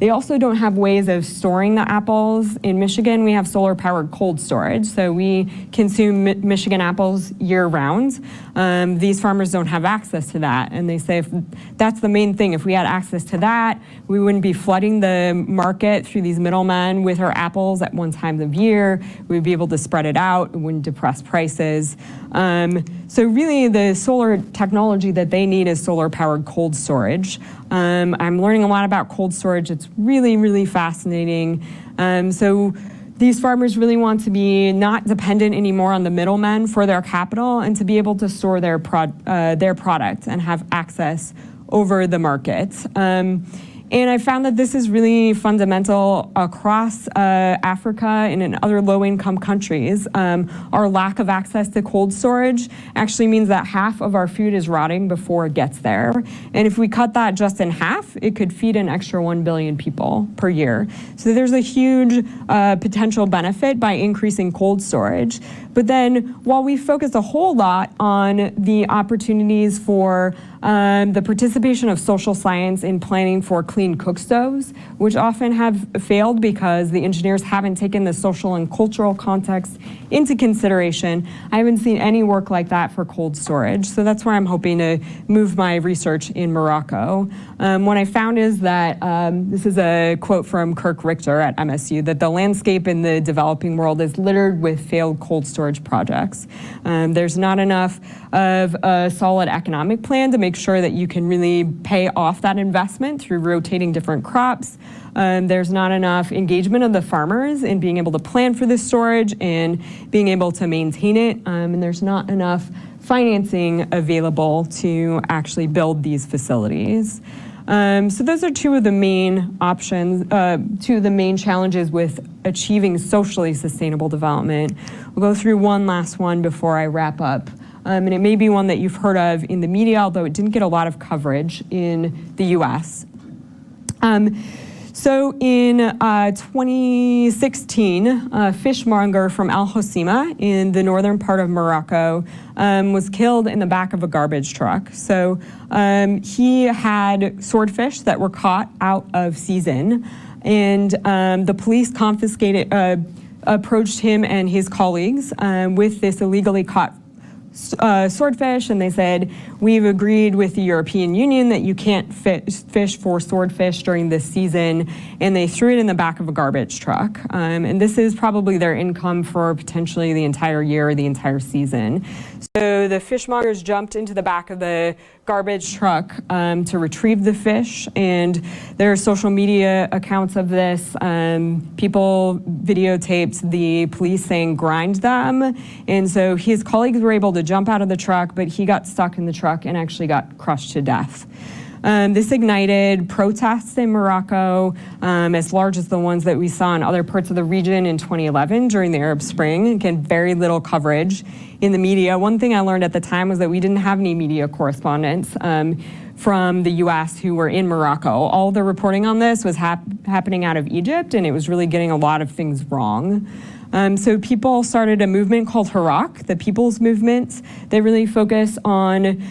[SPEAKER 2] They also don't have ways of storing the apples. In Michigan, we have solar-powered cold storage, so we consume Michigan apples year-round. These farmers don't have access to that, and they say if that's the main thing. If we had access to that, we wouldn't be flooding the market through these middlemen with our apples at one time of year. We'd be able to spread it out. It wouldn't depress prices. So really, the solar technology that they need is solar-powered cold storage. I'm learning a lot about cold storage. It's really, really fascinating. So these farmers really want to be not dependent anymore on the middlemen for their capital and to be able to store their product and have access over the market. And I found that this is really fundamental across Africa and in other low-income countries. Our lack of access to cold storage actually means that half of our food is rotting before it gets there. And if we cut that just in half, it could feed an extra 1 billion people per year. So there's a huge potential benefit by increasing cold storage. But then while we focus a whole lot on the opportunities for the participation of social science in planning for clean cook stoves, which often have failed because the engineers haven't taken the social and cultural context into consideration, I haven't seen any work like that for cold storage. So that's where I'm hoping to move my research in Morocco. What I found is that, this is a quote from Kirk Richter at MSU, that the landscape in the developing world is littered with failed cold storage projects. There's not enough of a solid economic plan to make sure that you can really pay off that investment through rotating different crops. There's not enough engagement of the farmers in being able to plan for this storage and being able to maintain it. And there's not enough financing available to actually build these facilities. So those are two of the main options, two of the main challenges with achieving socially sustainable development. We'll go through one last one before I wrap up. And it may be one that you've heard of in the media, although it didn't get a lot of coverage in the US. So in 2016, a fishmonger from Al Hoceima in the northern part of Morocco was killed in the back of a garbage truck. So he had swordfish that were caught out of season, and the police approached him and his colleagues with this illegally caught swordfish, and they said, we've agreed with the European Union that you can't fish for swordfish during this season, and they threw it in the back of a garbage truck. And this is probably their income for potentially the entire year or the entire season. So the fishmongers jumped into the back of the garbage truck to retrieve the fish, and there are social media accounts of this. People videotaped the police saying grind them, and so his colleagues were able to jump out of the truck, but he got stuck in the truck and actually got crushed to death. This ignited protests in Morocco, as large as the ones that we saw in other parts of the region in 2011 during the Arab Spring. Again, very little coverage in the media. One thing I learned at the time was that we didn't have any media correspondents from the US who were in Morocco. All the reporting on this was happening out of Egypt, and it was really getting a lot of things wrong. So people started a movement called Hirak, the People's Movement. They really focus on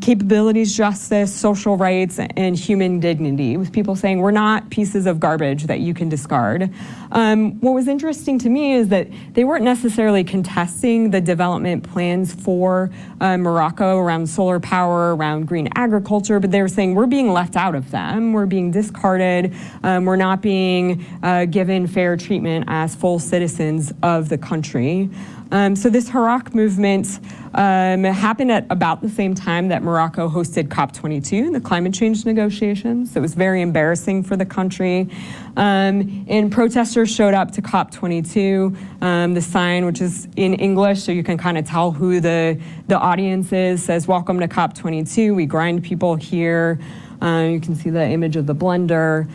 [SPEAKER 2] capabilities, justice, social rights, and human dignity, with people saying we're not pieces of garbage that you can discard. What was interesting to me is that they weren't necessarily contesting the development plans for Morocco around solar power, around green agriculture, but they were saying we're being left out of them, we're being discarded, we're not being given fair treatment as full citizens of the country. So this Hirak movement happened at about the same time that Morocco hosted COP22, the climate change negotiations. So it was very embarrassing for the country. And protesters showed up to COP22. The sign, which is in English, so you can kind of tell who the audience is, says, "Welcome to COP22. We grind people here." You can see the image of the blender.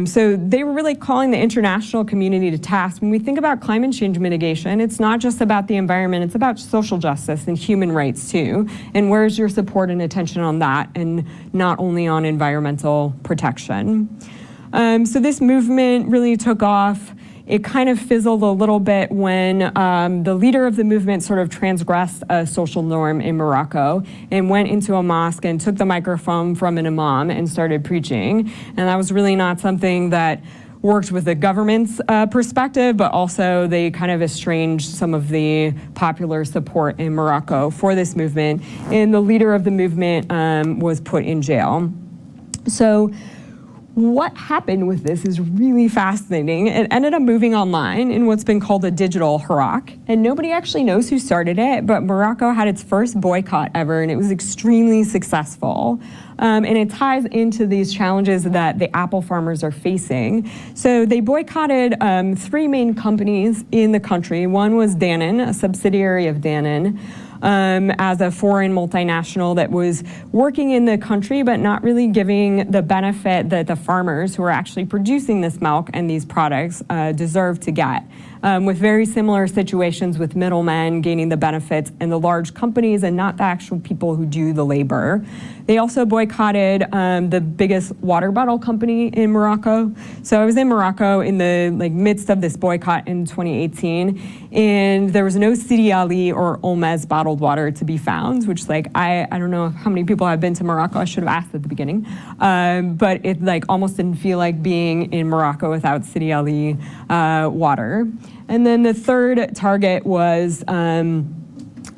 [SPEAKER 2] So they were really calling the international community to task. When we think about climate change mitigation, it's not just about the environment, it's about social justice and human rights too. And where's your support and attention on that, and not only on environmental protection? So this movement really took off. It kind of fizzled a little bit when the leader of the movement sort of transgressed a social norm in Morocco and went into a mosque and took the microphone from an imam and started preaching. And that was really not something that worked with the government's perspective, but also they kind of estranged some of the popular support in Morocco for this movement. And the leader of the movement was put in jail. So what happened with this is really fascinating. It ended up moving online in what's been called a digital Hirak, and nobody actually knows who started it, but Morocco had its first boycott ever, and it was extremely successful. And it ties into these challenges that the apple farmers are facing. So they boycotted 3 main companies in the country. One was Danone, a subsidiary of Danone, as a foreign multinational that was working in the country but not really giving the benefit that the farmers who are actually producing this milk and these products deserve to get. With very similar situations with middlemen gaining the benefits and the large companies and not the actual people who do the labor. They also boycotted the biggest water bottle company in Morocco. So I was in Morocco in the midst of this boycott in 2018, and there was no Sidi Ali or Olmez bottled water to be found, which I don't know how many people have been to Morocco. I should have asked at the beginning, but it almost didn't feel like being in Morocco without Sidi Ali water. And then the third target was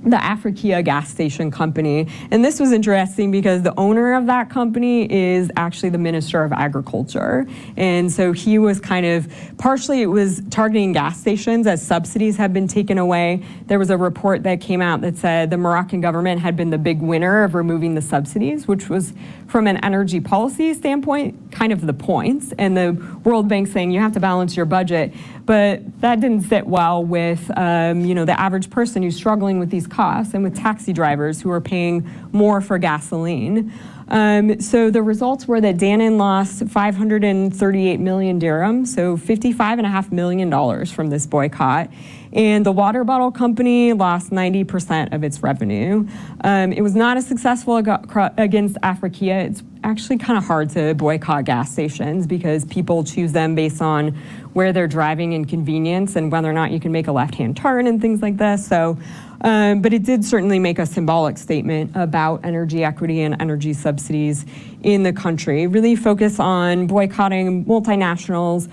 [SPEAKER 2] the Africa gas station company. And this was interesting because the owner of that company is actually the Minister of Agriculture. And so he was partially it was targeting gas stations as subsidies had been taken away. There was a report that came out that said the Moroccan government had been the big winner of removing the subsidies, which was, from an energy policy standpoint, kind of the point. And the World Bank saying you have to balance your budget. But that didn't sit well with the average person who's struggling with these costs, and with taxi drivers who are paying more for gasoline. So the results were that Danone lost 538 million dirhams, so $55.5 million from this boycott. And the water bottle company lost 90% of its revenue. It was not as successful against Africa. It's actually kind of hard to boycott gas stations because people choose them based on where they're driving and convenience and whether or not you can make a left-hand turn and things like this. So, but it did certainly make a symbolic statement about energy equity and energy subsidies in the country. Really focus on boycotting multinationals.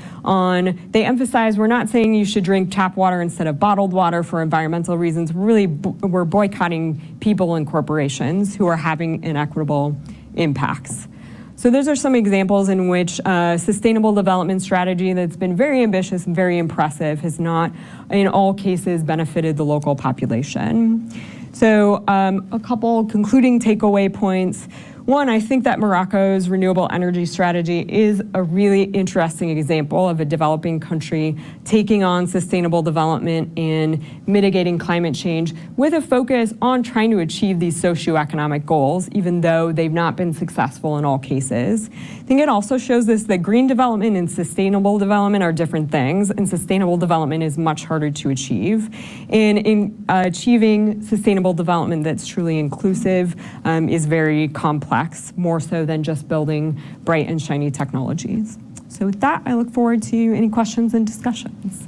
[SPEAKER 2] They emphasize we're not saying you should drink tap water instead of bottled water for environmental reasons. We're boycotting people and corporations who are having inequitable impacts. So those are some examples in which sustainable development strategy that's been very ambitious and very impressive has not, in all cases, benefited the local population. So a couple concluding takeaway points. One, I think that Morocco's renewable energy strategy is a really interesting example of a developing country taking on sustainable development and mitigating climate change with a focus on trying to achieve these socioeconomic goals, even though they've not been successful in all cases. I think it also shows us that green development and sustainable development are different things, and sustainable development is much harder to achieve. And in achieving sustainable development that's truly inclusive is very complex, more so than just building bright and shiny technologies. So with that, I look forward to any questions and discussions.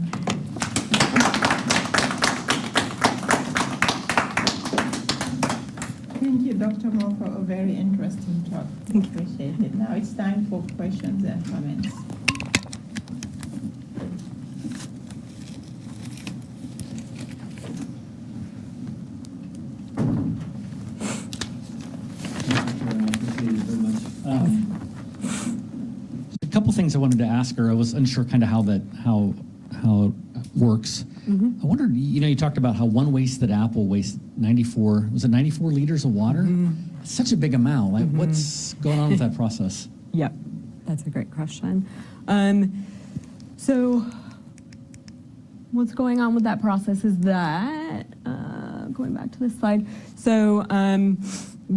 [SPEAKER 1] Thank you, Dr. Moore, for a very interesting talk. Appreciate it. Now it's time for questions and comments.
[SPEAKER 3] A couple things I wanted to ask her. I was unsure kind of how it works.
[SPEAKER 2] Mm-hmm.
[SPEAKER 3] I wondered, you talked about how one wasted apple wastes 94 liters of water?
[SPEAKER 2] Mm-hmm.
[SPEAKER 3] It's such a big amount. Like, what's going on with that process?
[SPEAKER 2] Yep, that's a great question. So what's going on with that process is that, going back to this slide, so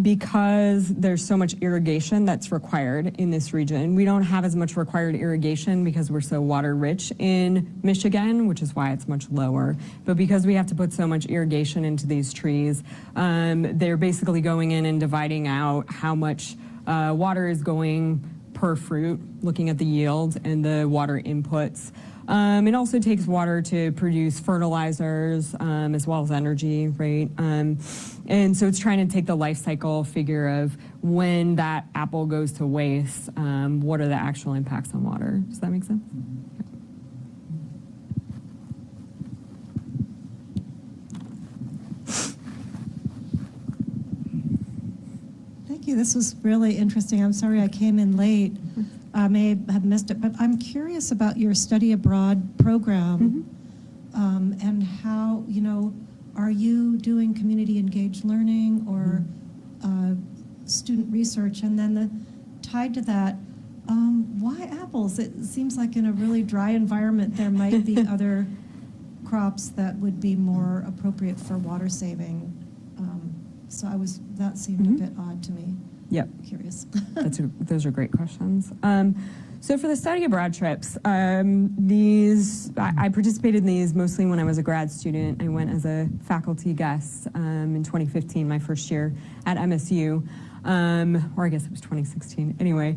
[SPEAKER 2] because there's so much irrigation that's required in this region, we don't have as much required irrigation because we're so water rich in Michigan, which is why it's much lower. But because we have to put so much irrigation into these trees, they're basically going in and dividing out how much water is going per fruit, looking at the yield and the water inputs. It also takes water to produce fertilizers as well as energy, right? And so it's trying to take the life cycle figure of when that apple goes to waste, what are the actual impacts on water? Does that make sense?
[SPEAKER 4] Thank you. This was really interesting. I'm sorry I came in late. I may have missed it, but I'm curious about your study abroad program and how, are you doing community engaged learning or student research? And then tied to that, why apples? It seems like in a really dry environment, there might be other crops that would be more appropriate for water saving. So that seemed a bit odd to me.
[SPEAKER 2] Yep.
[SPEAKER 4] Curious.
[SPEAKER 2] Those are great questions. So for the study abroad trips, I participated in these mostly when I was a grad student. I went as a faculty guest in 2015, my first year at MSU, or I guess it was 2016. Anyway,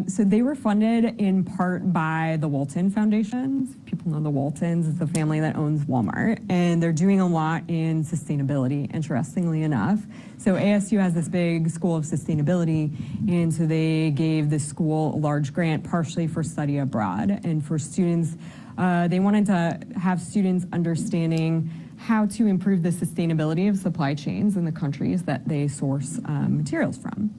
[SPEAKER 2] so they were funded in part by the Walton Foundation. People know the Waltons. It's the family that owns Walmart, and they're doing a lot in sustainability, interestingly enough. So ASU has this big school of sustainability, and so they gave the school a large grant partially for study abroad. And for students, they wanted to have students understanding how to improve the sustainability of supply chains in the countries that they source materials from.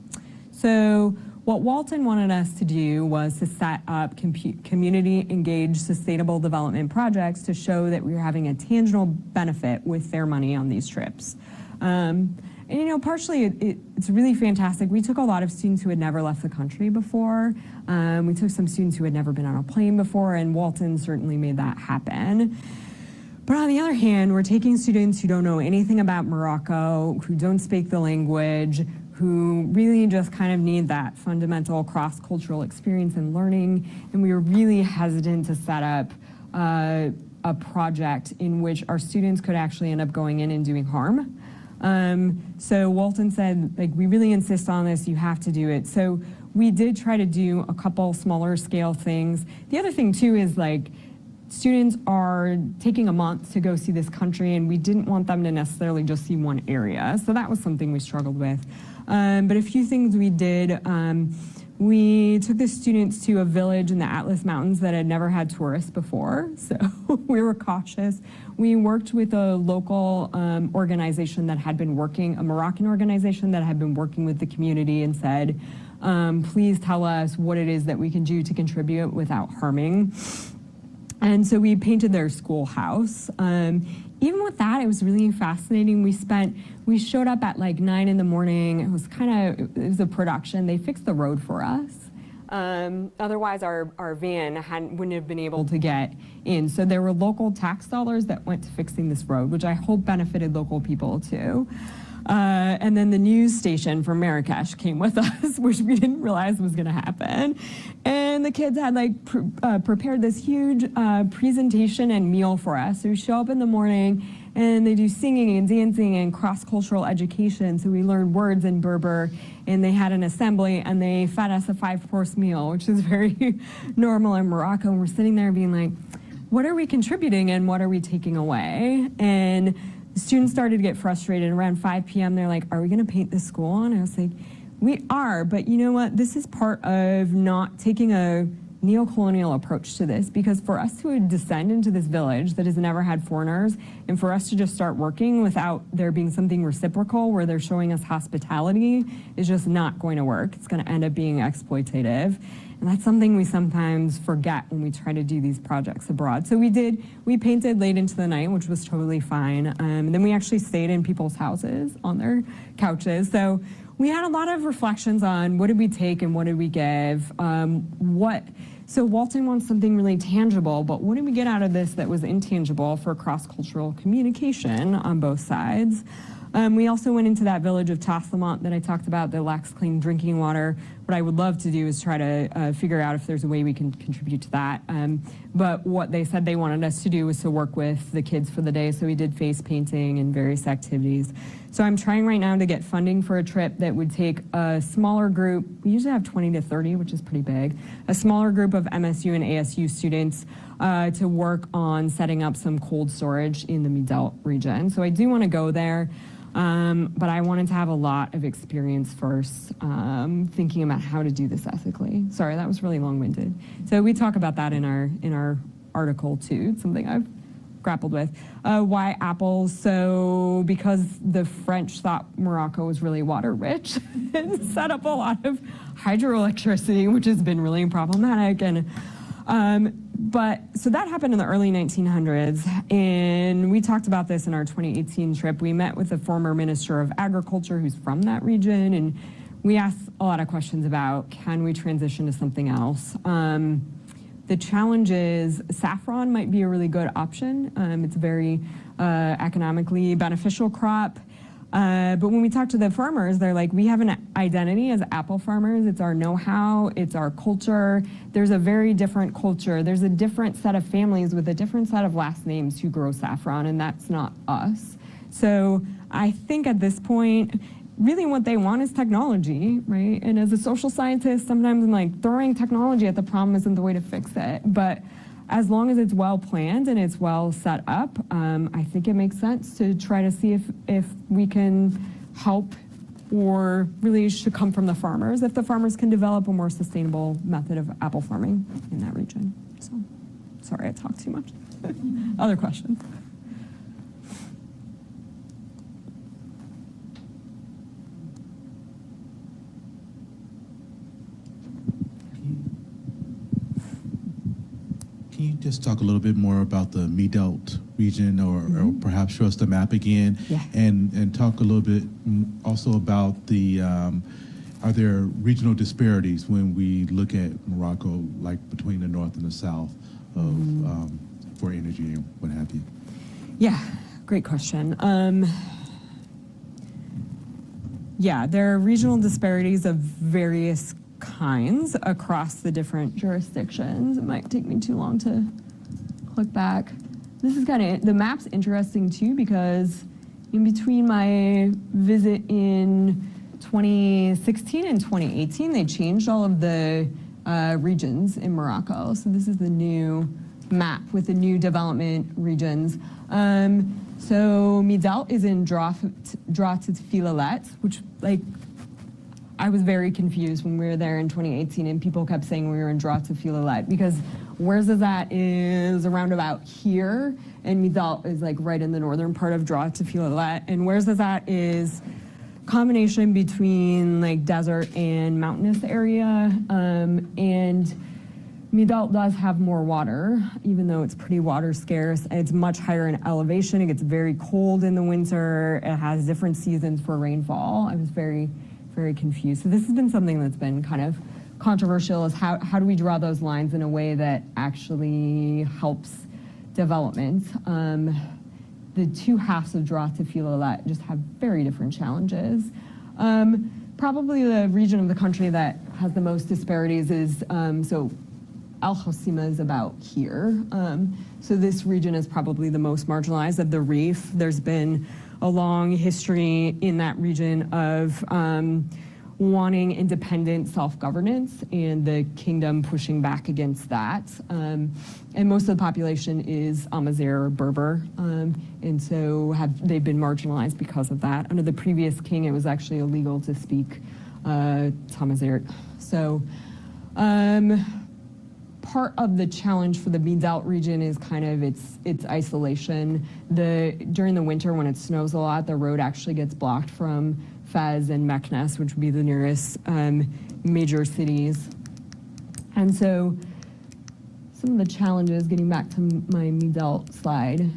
[SPEAKER 2] So what Walton wanted us to do was to set up community-engaged sustainable development projects to show that we were having a tangible benefit with their money on these trips. And partially it's really fantastic. We took a lot of students who had never left the country before. We took some students who had never been on a plane before, and Walton certainly made that happen. But on the other hand, we're taking students who don't know anything about Morocco, who don't speak the language, who really just kind of need that fundamental cross-cultural experience and learning. And we were really hesitant to set up a project in which our students could actually end up going in and doing harm. So Walton said, we really insist on this, you have to do it. So we did try to do a couple smaller scale things. The other thing too is like, students are taking a month to go see this country, and we didn't want them to necessarily just see one area. So that was something we struggled with. But a few things we did, we took the students to a village in the Atlas Mountains that had never had tourists before, so we were cautious. We worked with a local organization that had been working, a Moroccan organization that had been working with the community, and said, please tell us what it is that we can do to contribute without harming. And so we painted their schoolhouse. Even with that, it was really fascinating. We showed up at like 9 in the morning. It was a production. They fixed the road for us. Otherwise, our van wouldn't have been able to get in. So there were local tax dollars that went to fixing this road, which I hope benefited local people too. And then the news station from Marrakesh came with us, which we didn't realize was going to happen. And the kids had like prepared this huge presentation and meal for us. So we show up in the morning, and they do singing and dancing and cross-cultural education. So we learned words in Berber, and they had an assembly, and they fed us a 5-course meal, which is very normal in Morocco. And we're sitting there being like, what are we contributing and what are we taking away? And the students started to get frustrated. Around 5 p.m., they're like, are we going to paint this school? And I was like, we are, but you know what? This is part of not taking a neocolonial approach to this, because for us to descend into this village that has never had foreigners, and for us to just start working without there being something reciprocal where they're showing us hospitality is just not going to work. It's going to end up being exploitative. And that's something we sometimes forget when we try to do these projects abroad. So we painted late into the night, which was totally fine. And then we actually stayed in people's houses on their couches. So we had a lot of reflections on what did we take and what did we give. So Walton wants something really tangible, but what did we get out of this that was intangible for cross-cultural communication on both sides? We also went into that village of Taslamont that I talked about that lacks clean drinking water. What I would love to do is try to figure out if there's a way we can contribute to that. But what they said they wanted us to do was to work with the kids for the day. So we did face painting and various activities. So I'm trying right now to get funding for a trip that would take a smaller group. We usually have 20 to 30, which is pretty big. A smaller group of MSU and ASU students to work on setting up some cold storage in the Midelt region. So I do want to go there. But I wanted to have a lot of experience first, thinking about how to do this ethically. Sorry, that was really long-winded. So we talk about that in our article too. It's something I've grappled with. Why apples? So because the French thought Morocco was really water-rich, and set up a lot of hydroelectricity, which has been really problematic. And but so that happened in the early 1900s, and we talked about this in our 2018 trip. We met with the former Minister of Agriculture who's from that region, and we asked a lot of questions about, can we transition to something else? The challenge is saffron might be a really good option. It's a very economically beneficial crop. But when we talk to the farmers, they're like, we have an identity as apple farmers. It's our know-how, it's our culture. There's a very different culture. There's a different set of families with a different set of last names who grow saffron, and that's not us. So I think at this point, really what they want is technology, right? And as a social scientist, sometimes I'm like, throwing technology at the problem isn't the way to fix it. But as long as it's well planned and it's well set up, I think it makes sense to try to see if we can help, or really should come from the farmers, if the farmers can develop a more sustainable method of apple farming in that region. So, sorry I talked too much. Other questions?
[SPEAKER 5] Can you just talk a little bit more about the Midelt region, or perhaps show us the map again?
[SPEAKER 2] Yeah.
[SPEAKER 5] And talk a little bit also about the, are there regional disparities when we look at Morocco, like between the north and the south of, for energy and what have you?
[SPEAKER 2] Yeah, great question. Yeah, there are regional disparities of various kinds across the different jurisdictions. It might take me too long to click back. This is the map's interesting too, because in between my visit in 2016 and 2018, they changed all of the regions in Morocco. So this is the new map with the new development regions. So Midelt is in Drought Filalet, which, like, I was very confused when we were there in 2018 and people kept saying we were in Drought Filalet because Ouarzazate is around about here and Midelt is like right in the northern part of Drought Filalet. And Ouarzazate is combination between like desert and mountainous area, and Midelt does have more water, even though it's pretty water scarce. It's much higher in elevation. It gets very cold in the winter. It has different seasons for rainfall. I was very, very confused. So this has been something that's been kind of controversial, is how do we draw those lines in a way that actually helps development? The two halves of Drought Filalet just have very different challenges. Probably the region of the country that has the most disparities is, so Al Hoceima is about here. So this region is probably the most marginalized of the reef. There's been a long history in that region of wanting independent self-governance and the kingdom pushing back against that. And most of the population is Amazigh or Berber, and so they've been marginalized because of that. Under the previous king, it was actually illegal to speak Tamazight. So part of the challenge for the Midelt region is kind of its isolation. During the winter when it snows a lot, the road actually gets blocked from Fez and Meknes, which would be the nearest major cities. And so some of the challenges, getting back to my Midelt slide.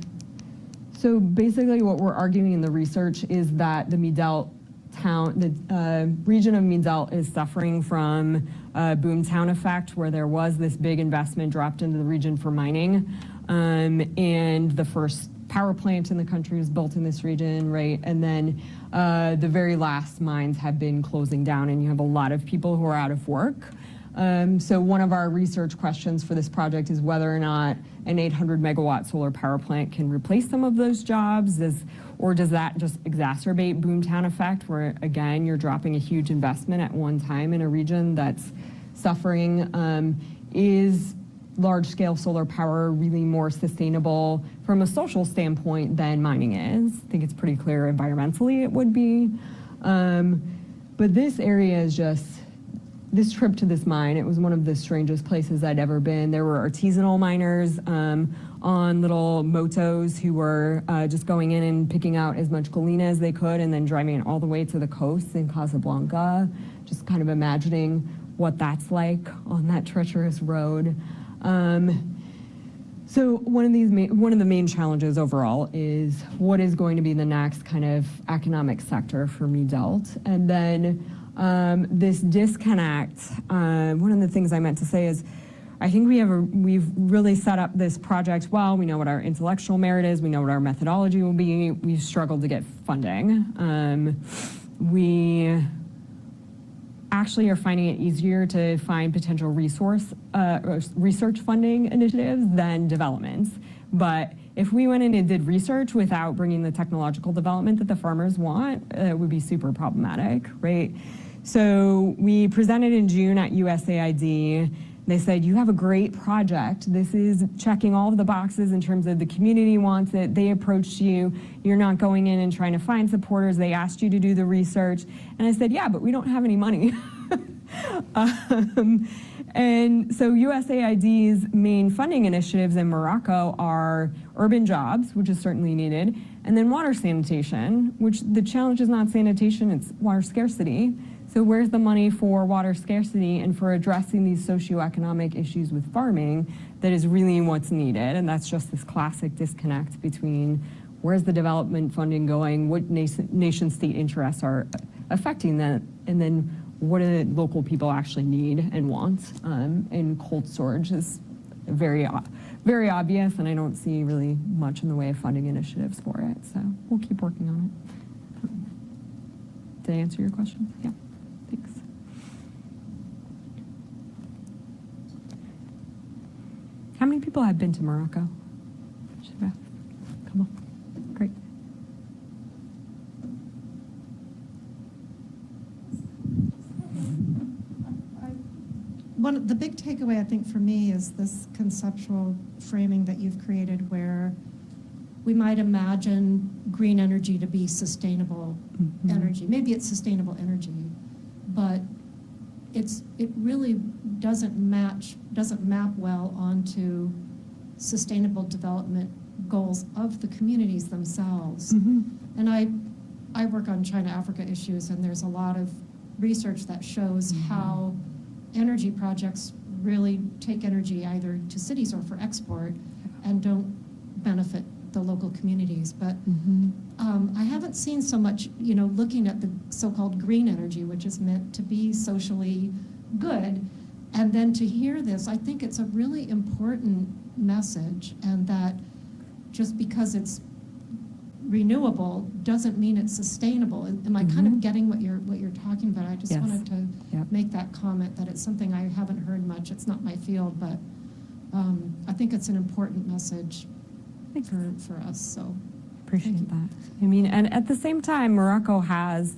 [SPEAKER 2] So basically what we're arguing in the research is that the Midelt town, the region of Midelt is suffering from a boomtown effect where there was this big investment dropped into the region for mining. And the first power plant in the country was built in this region, right? And then the very last mines have been closing down and you have a lot of people who are out of work. So one of our research questions for this project is whether or not an 800 megawatt solar power plant can replace some of those jobs, or does that just exacerbate boomtown effect where, again, you're dropping a huge investment at one time in a region that's suffering? Is large-scale solar power really more sustainable from a social standpoint than mining is? I think it's pretty clear environmentally it would be. But this area is just, this trip to this mine, it was one of the strangest places I'd ever been. There were artisanal miners on little motos who were just going in and picking out as much galena as they could and then driving it all the way to the coast in Casablanca, just kind of imagining what that's like on that treacherous road. So one of the main challenges overall is what is going to be the next kind of economic sector for Midelt. And then this disconnect, one of the things I meant to say is I think we've really set up this project well. We know what our intellectual merit is. We know what our methodology will be. We've struggled to get funding. We actually are finding it easier to find potential research funding initiatives than developments. But if we went in and did research without bringing the technological development that the farmers want, it would be super problematic, right? So we presented in June at USAID. They said, you have a great project. This is checking all of the boxes in terms of the community wants it. They approached you. You're not going in and trying to find supporters. They asked you to do the research. And I said, yeah, but we don't have any money. And so USAID's main funding initiatives in Morocco are urban jobs, which is certainly needed, and then water sanitation, which the challenge is not sanitation, it's water scarcity. So where's the money for water scarcity and for addressing these socioeconomic issues with farming that is really what's needed? And that's just this classic disconnect between where's the development funding going, what nation-state interests are affecting that, and then what do local people actually need and want? And cold storage is very, very obvious, and I don't see really much in the way of funding initiatives for it. So we'll keep working on it. Did I answer your question? Yeah. Thanks. How many people have been to Morocco? Come on. Great.
[SPEAKER 4] the big takeaway I think for me is this conceptual framing that you've created where we might imagine green energy to be sustainable energy. Maybe it's sustainable energy, but it really doesn't map well onto sustainable development goals of the communities themselves. And I work on China-Africa issues, and there's a lot of research that shows how energy projects really take energy either to cities or for export and don't benefit the local communities. But I haven't seen so much, looking at the so-called green energy, which is meant to be socially good. And then to hear this, I think it's a really important message, and that just because it's renewable doesn't mean it's sustainable. Am I kind of getting what you're talking about? I just
[SPEAKER 2] Yes.
[SPEAKER 4] wanted to make that comment that it's something I haven't heard much. It's not my field, but I think it's an important message for us. So
[SPEAKER 2] Appreciate that. I mean, and at the same time, Morocco has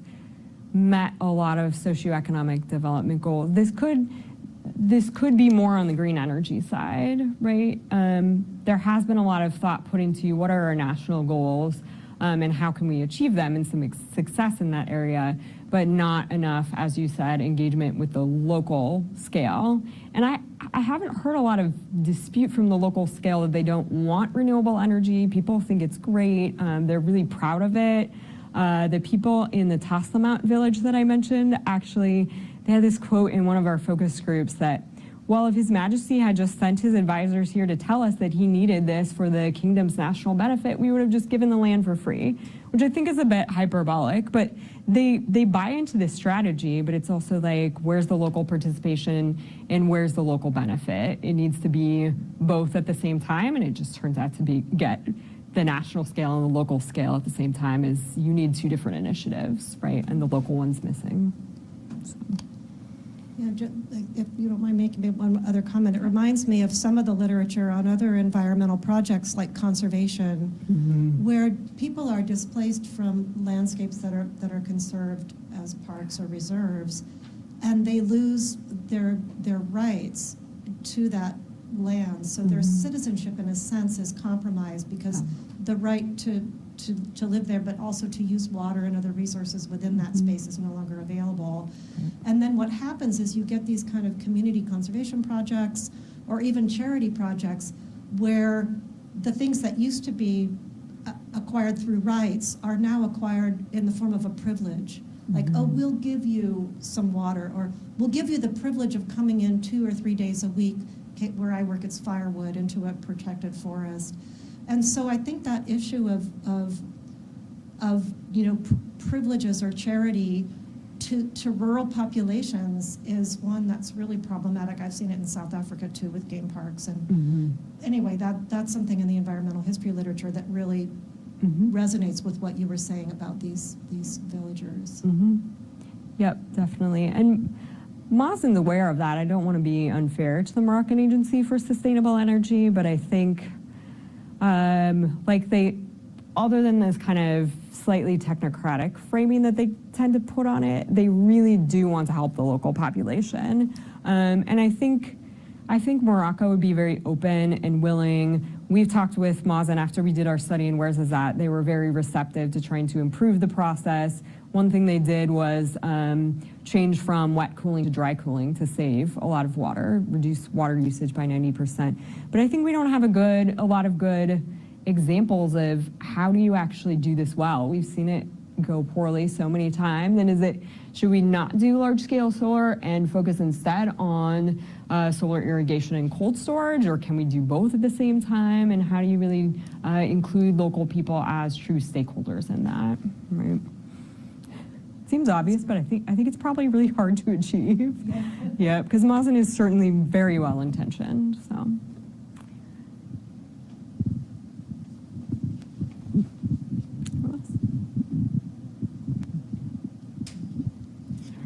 [SPEAKER 2] met a lot of socioeconomic development goals. This could be more on the green energy side, right? There has been a lot of thought put into what are our national goals and how can we achieve them, and some success in that area, but not enough, as you said, engagement with the local scale. And I haven't heard a lot of dispute from the local scale that they don't want renewable energy. People think it's great. They're really proud of it. The people in the Taslimat village that I mentioned, actually, they had this quote in one of our focus groups that, well, if His Majesty had just sent his advisors here to tell us that he needed this for the kingdom's national benefit, we would have just given the land for free, which I think is a bit hyperbolic, but they buy into this strategy, but it's also like, where's the local participation and where's the local benefit? It needs to be both at the same time, and it just turns out to get the national scale and the local scale at the same time. Is you need two different initiatives, right? And the local one's missing. So.
[SPEAKER 4] Yeah, if you don't mind making me one other comment, it reminds me of some of the literature on other environmental projects like conservation, where people are displaced from landscapes that are conserved as parks or reserves, and they lose their rights to that land. So their citizenship, in a sense, is compromised because the right to live there, but also to use water and other resources within that space is no longer available. And then what happens is you get these kind of community conservation projects or even charity projects where the things that used to be acquired through rights are now acquired in the form of a privilege. Like, oh, we'll give you some water, or we'll give you the privilege of coming in 2 or 3 days a week. Where I work, it's firewood into a protected forest. And so I think that issue of privileges or charity to rural populations is one that's really problematic. I've seen it in South Africa too with game parks. And anyway, that's something in the environmental history literature that really resonates with what you were saying about these villagers.
[SPEAKER 2] Yep, definitely. And MASEN's aware of that. I don't want to be unfair to the Moroccan Agency for Sustainable Energy, but I think other than this kind of slightly technocratic framing that they tend to put on it, they really do want to help the local population. And I think Morocco would be very open and willing. We've talked with MASEN after we did our study in Where's Is That. They were very receptive to trying to improve the process. One thing they did was change from wet cooling to dry cooling to save a lot of water, reduce water usage by 90%. But I think we don't have a lot of good examples of how do you actually do this well. We've seen it go poorly so many times. And should we not do large-scale solar and focus instead on solar irrigation and cold storage, or can we do both at the same time? And how do you really include local people as true stakeholders in that? Right. Seems obvious, but I think it's probably really hard to achieve. Yeah, because MASEN is certainly very well intentioned. So.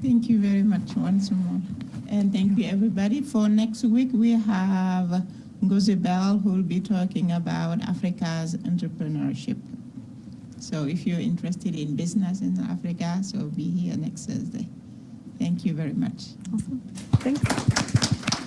[SPEAKER 1] Thank you very much once more. And thank you, everybody. For next week, we have Gozebel, who will be talking about Africa's entrepreneurship. So if you're interested in business in Africa, so be here next Thursday. Thank you very much.
[SPEAKER 2] Awesome. Thanks.